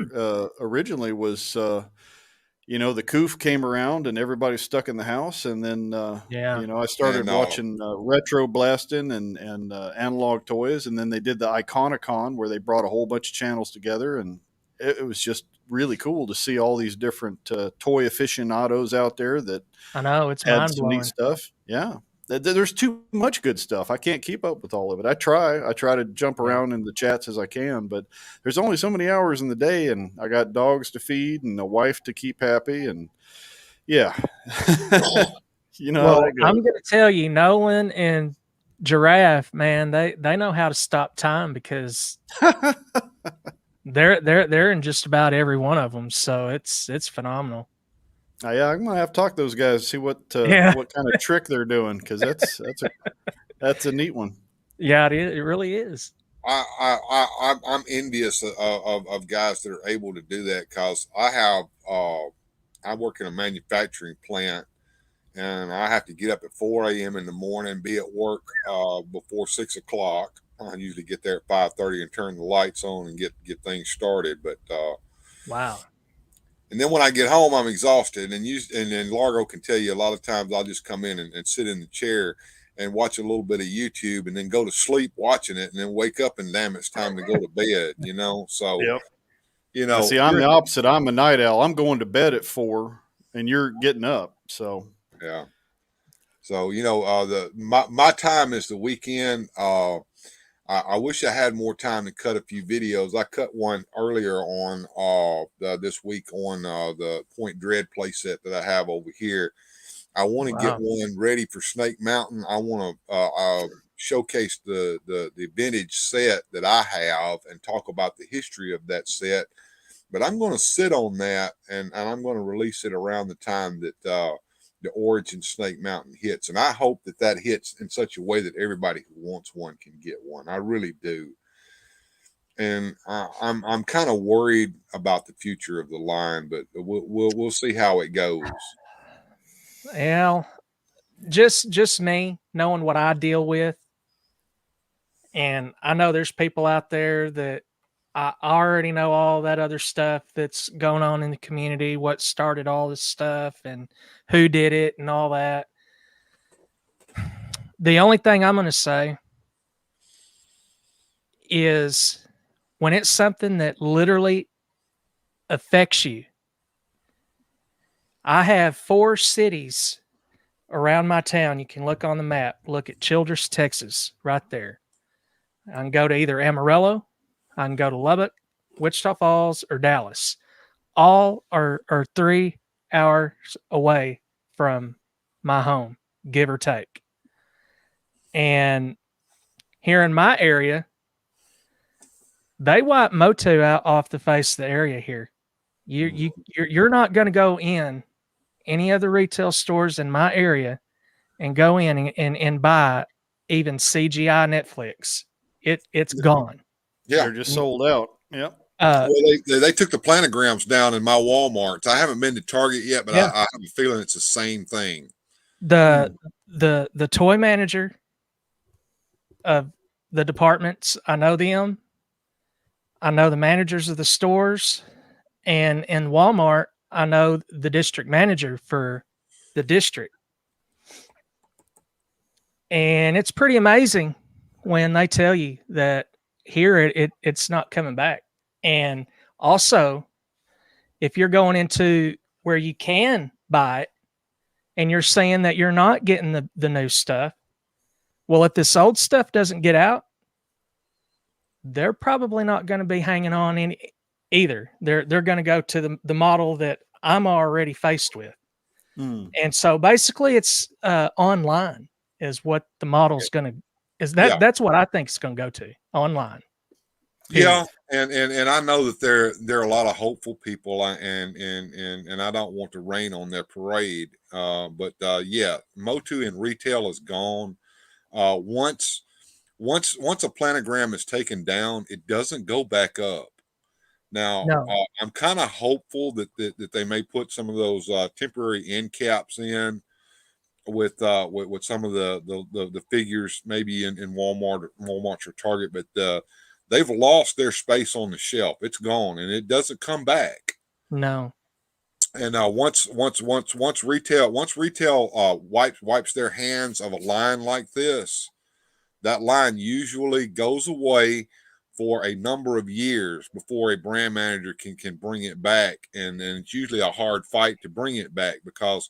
D: originally was the coof came around and everybody's stuck in the house, and then
A: Yeah.
D: I started
C: And
D: watching retro blasting and analog toys, and then they did the Iconicon where they brought a whole bunch of channels together, and it was just really cool to see all these different toy aficionados out there that
A: I know, it's
D: had
A: mind
D: some neat
A: blowing.
D: stuff. Yeah. There's too much good stuff. I can't keep up with all of it. I try to jump around in the chats as I can, but there's only so many hours in the day, and I got dogs to feed and a wife to keep happy, and yeah, you know how
A: Well,
D: that goes.
A: I'm gonna tell you, Nolan and Giraffe, man, they know how to stop time because They're in just about every one of them, so it's phenomenal.
D: Yeah, I'm gonna have to talk to those guys, see what
A: Yeah,
D: kind of trick they're doing, because that's a neat one.
A: yeah, it really is.
C: I'm envious of guys that are able to do that, because I work in a manufacturing plant, and I have to get up at 4 a.m. in the morning, be at work before 6 o'clock. I usually get there at 5:30 and turn the lights on and get things started. But
A: Wow.
C: and then when I get home, I'm exhausted. And then Largo can tell you, a lot of times I'll just come in and sit in the chair and watch a little bit of YouTube, and then go to sleep watching it, and then wake up and damn, it's time to go to bed. So
D: Yep. Now,
C: you
D: see, I'm
C: you're
D: the opposite. I'm a night owl. I'm going to bed at 4, and you're getting up. So
C: yeah. So the my time is the weekend. I wish I had more time to cut a few videos. I cut one earlier on this week on the Point Dread playset that I have over here. I want to get
A: Wow.
C: one ready for Snake Mountain. I want to showcase the vintage set that I have and talk about the history of that set. But I'm going to sit on that, and I'm going to release it around the time that the Origin Snake Mountain hits. And I hope that hits in such a way that everybody who wants one can get one. I really do. And I'm kind of worried about the future of the line, but we'll see how it goes.
A: Well, just me knowing what I deal with, and I know there's people out there that I already know all that other stuff that's going on in the community, what started all this stuff and who did it and all that. The only thing I'm going to say is when it's something that literally affects you. I have 4 cities around my town. You can look on the map, look at Childress, Texas, right there. I can go to either Amarillo, I can go to Lubbock, Wichita Falls, or Dallas. All are 3 hours away from my home, give or take. And here in my area, they wipe Motu out off the face of the area here. You're not going to go in any other retail stores in my area and go in and buy even CGI Netflix. It's gone.
C: Yeah.
D: they're just sold out. Yep.
A: Uh,
C: Well, they took the planograms down in my Walmarts. I haven't been to Target yet, but
A: yeah,
C: I have a feeling it's the same thing.
A: the the toy manager of the departments, I know them. I know the managers of the stores, and in Walmart, I know the district manager for the district. And it's pretty amazing when they tell you that here it's not coming back. And also, if you're going into where you can buy it and you're saying that you're not getting the new stuff, well, if this old stuff doesn't get out, they're probably not going to be hanging on any either. They're going to go to the model that I'm already faced with.
D: Mm.
A: And so basically it's online is what the model's going to is
C: Yeah.
A: that's what I think it's going to go to online.
C: Yeah,
A: Period.
C: and I know that there are a lot of hopeful people, and I don't want to rain on their parade. But yeah, Motu in retail is gone. Once a planogram is taken down, it doesn't go back up. Now,
A: No.
C: I'm kind of hopeful that they may put some of those temporary end caps in with some of the figures, maybe in Walmart or Target, but they've lost their space on the shelf. It's gone, and it doesn't come back.
A: No.
C: And once retail wipes their hands of a line like this, that line usually goes away for a number of years before a brand manager can bring it back, and it's usually a hard fight to bring it back, because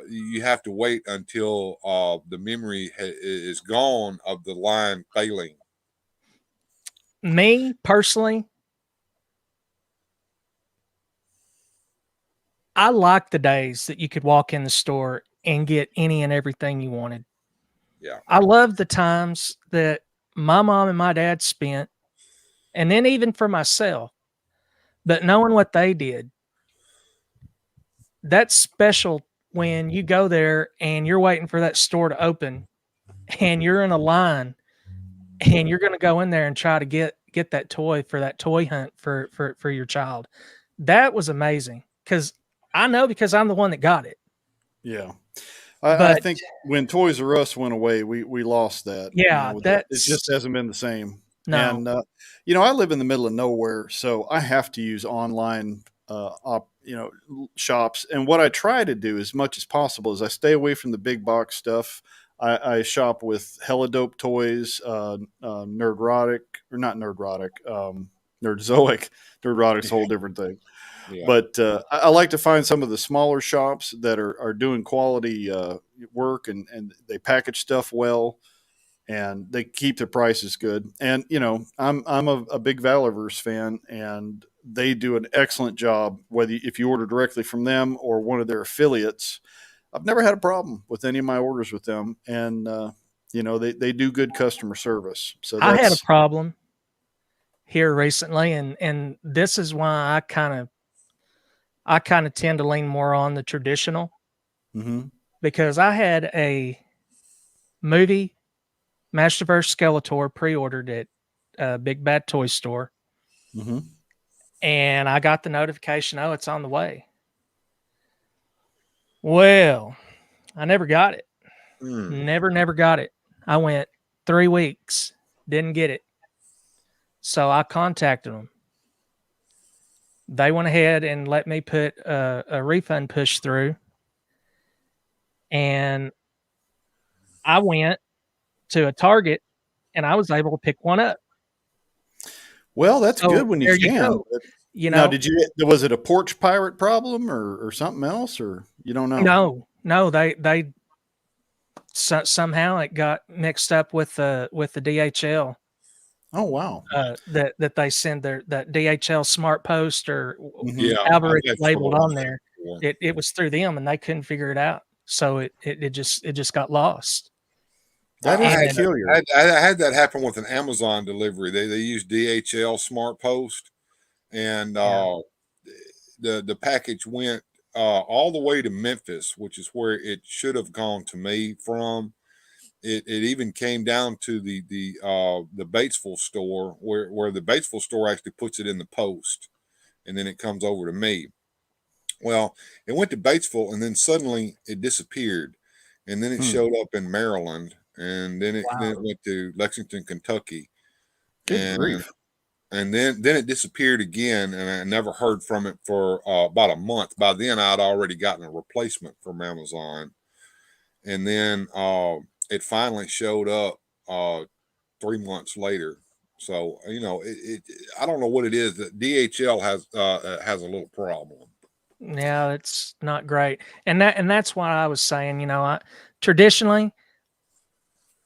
C: you have to wait until the memory is gone of the line failing.
A: Me personally, I like the days that you could walk in the store and get any and everything you wanted.
C: Yeah.
A: I love the times that my mom and my dad spent and then even for myself. But knowing what they did, that's special when you go there and you're waiting for that store to open and you're in a line and you're going to go in there and try to get that toy for that toy hunt for your child. That was amazing because I know because I'm the one that got it.
D: Yeah. I
A: But
D: think when Toys R Us went away, we lost that.
A: yeah,
D: It just
A: that's
D: hasn't been the same.
A: no.
D: And I live in the middle of nowhere, so I have to use online, shops. And what I try to do as much as possible is I stay away from the big box stuff. I shop with Hella Dope Toys, Nerdrotic, or not Nerdrotic, Nerdzoic. Nerdrotic's a whole different thing.
C: Yeah.
D: But I like to find some of the smaller shops that are doing quality work, and they package stuff well, and they keep their prices good. And I'm a big Valorverse fan, and they do an excellent job. Whether if you order directly from them or one of their affiliates, I've never had a problem with any of my orders with them, and they do good customer service. So
A: I had a
D: that's
A: problem here recently, and this is why I kind of tend to lean more on the traditional
D: mhm.
A: because I had a movie Masterverse Skeletor pre-ordered at Big Bad Toy Store,
D: Mhm.
A: and I got the notification, oh, it's on the way. Well, I never got it.
C: Mm.
A: Never got it. I went 3 weeks, didn't get it. So I contacted them. They went ahead and let me put a refund push through, and I went to a Target, and I was able to pick one up.
D: Well, that's
A: So
D: good when you
A: there you
D: can.
A: go. You
D: Now,
A: know,
D: was it a porch pirate problem or something else, or you don't know?
A: no, they somehow it got mixed up with the DHL
D: Oh, wow.
A: that they send that DHL Smart Post or
D: Mhm.
C: Yeah,
A: however
C: I've
A: it's
C: had trouble
A: labeled
C: with
A: on
C: that
A: there.
C: before.
A: It was through them and they couldn't figure it out. So it just got lost.
D: That
C: I
D: is
C: had
A: And
D: peculiar.
C: I had that happen with an Amazon delivery. They use DHL Smart Post, and
A: yeah,
C: the package went all the way to Memphis, which is where it should have gone to me from. It even came down to the Batesville store, where the Batesville store actually puts it in the post, and then it comes over to me. Well, it went to Batesville, and then suddenly it disappeared, and then it
D: Hmm.
C: showed up in Maryland, and then it
A: wow.
C: went to Lexington, Kentucky,
D: Good
C: and
D: grief.
C: then it disappeared again, and I never heard from it for about a month. By then, I'd already gotten a replacement from Amazon, and then it finally showed up 3 months later. So I don't know what it is that DHL has a little problem.
A: Yeah, it's not great. And that's why I was saying, traditionally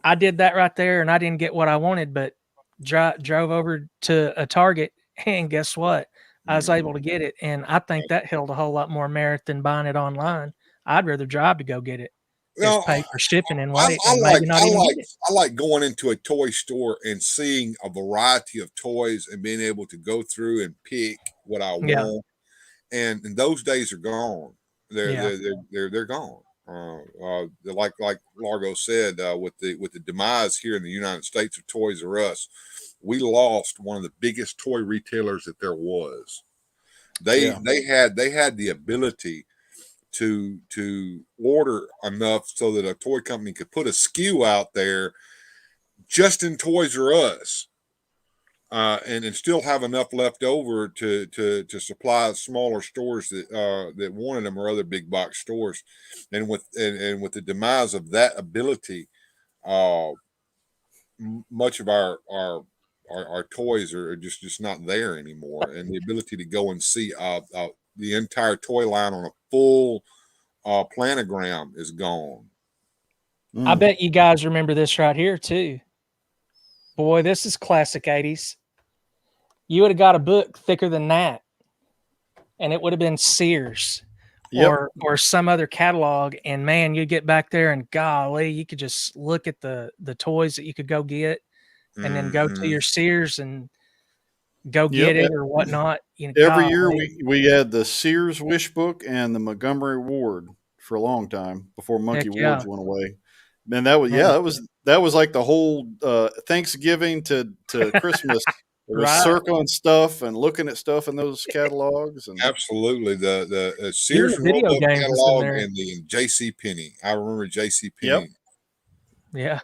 A: I did that right there and I didn't get what I wanted, but drove over to a Target and guess what? I was able to get it. And I think that held a whole lot more merit than buying it online. I'd rather drive to go get it. Is
C: Well,
A: pay for shipping and
C: I,
A: wait
C: I
A: and
C: like
A: maybe not
C: I
A: even
C: like
A: get it.
C: I like going into a toy store and seeing a variety of toys and being able to go through and pick what I
A: Yeah.
C: want. And those days are gone. They're
A: Yeah.
C: they're they're they're gone. Like Largo said, with the demise here in the United States of Toys R Us, we lost one of the biggest toy retailers that there was. They
D: Yeah.
C: they had the ability to order enough so that a toy company could put a SKU out there just in Toys R Us, and still have enough left over to supply smaller stores that wanted them or other big box stores. And with the demise of that ability, uh, much of our toys are just not there anymore, and the ability to go and see the entire toy line on a full planogram is gone.
A: I
D: Mm.
A: bet you guys remember this right here too. Boy, this is classic 80s. You would have got a book thicker than that, and it would have been Sears
D: Yep.
A: or some other catalog. And man, you get back there and golly, you could just look at the toys that you could go get and then go to
C: Hmm.
A: your Sears and go
D: Yep.
A: get it or whatnot. You know,
D: Every year
A: golly,
D: we had the Sears Wish Book and the Montgomery Ward for a long time before Monkey
A: heck yeah,
D: Ward's went away. And that was
A: man,
D: that was like the whole Thanksgiving to Christmas. It was
A: right.
D: circling stuff and looking at stuff in those catalogs and
C: Absolutely. The
A: Even
C: Sears
A: the video
C: Roebuck
A: games was in
C: catalog
A: there.
C: and the J.C. Penney. I remember J.C.
D: yep.
C: Penney.
A: Yeah,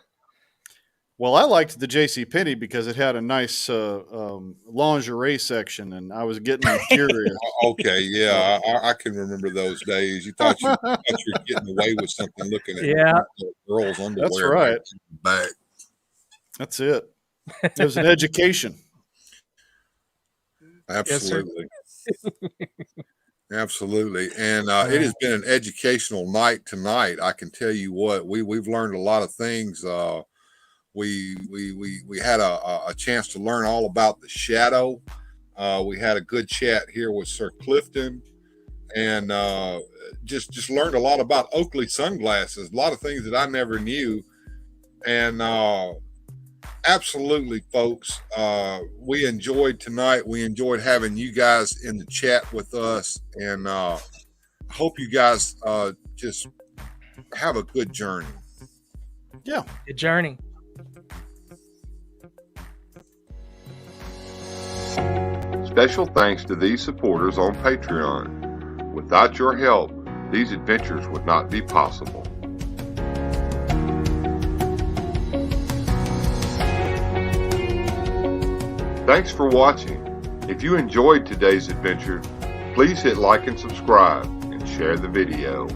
D: Well, I liked the J.C. Penney because it had a nice lingerie section, and I was getting curious.
C: Okay, yeah, I can remember those days. You thought you were getting away with something looking at
A: yeah,
C: girls'
D: That's
C: underwear
D: right.
C: back.
D: That's it. It was an education.
A: yes, sir.
C: Absolutely. Absolutely. And it has been an educational night tonight. I can tell you what, we've learned a lot of things. We had a chance to learn all about the shadow. We had a good chat here with Sir Clifton, and just learned a lot about Oakley sunglasses, a lot of things that I never knew. And absolutely, folks, we enjoyed tonight. We enjoyed having you guys in the chat with us, and I hope you guys just have a good journey.
D: Yeah.
A: Good journey.
C: Special thanks to these supporters on Patreon. Without your help, these adventures would not be possible. Thanks for watching. If you enjoyed today's adventure, please hit like and subscribe and share the video.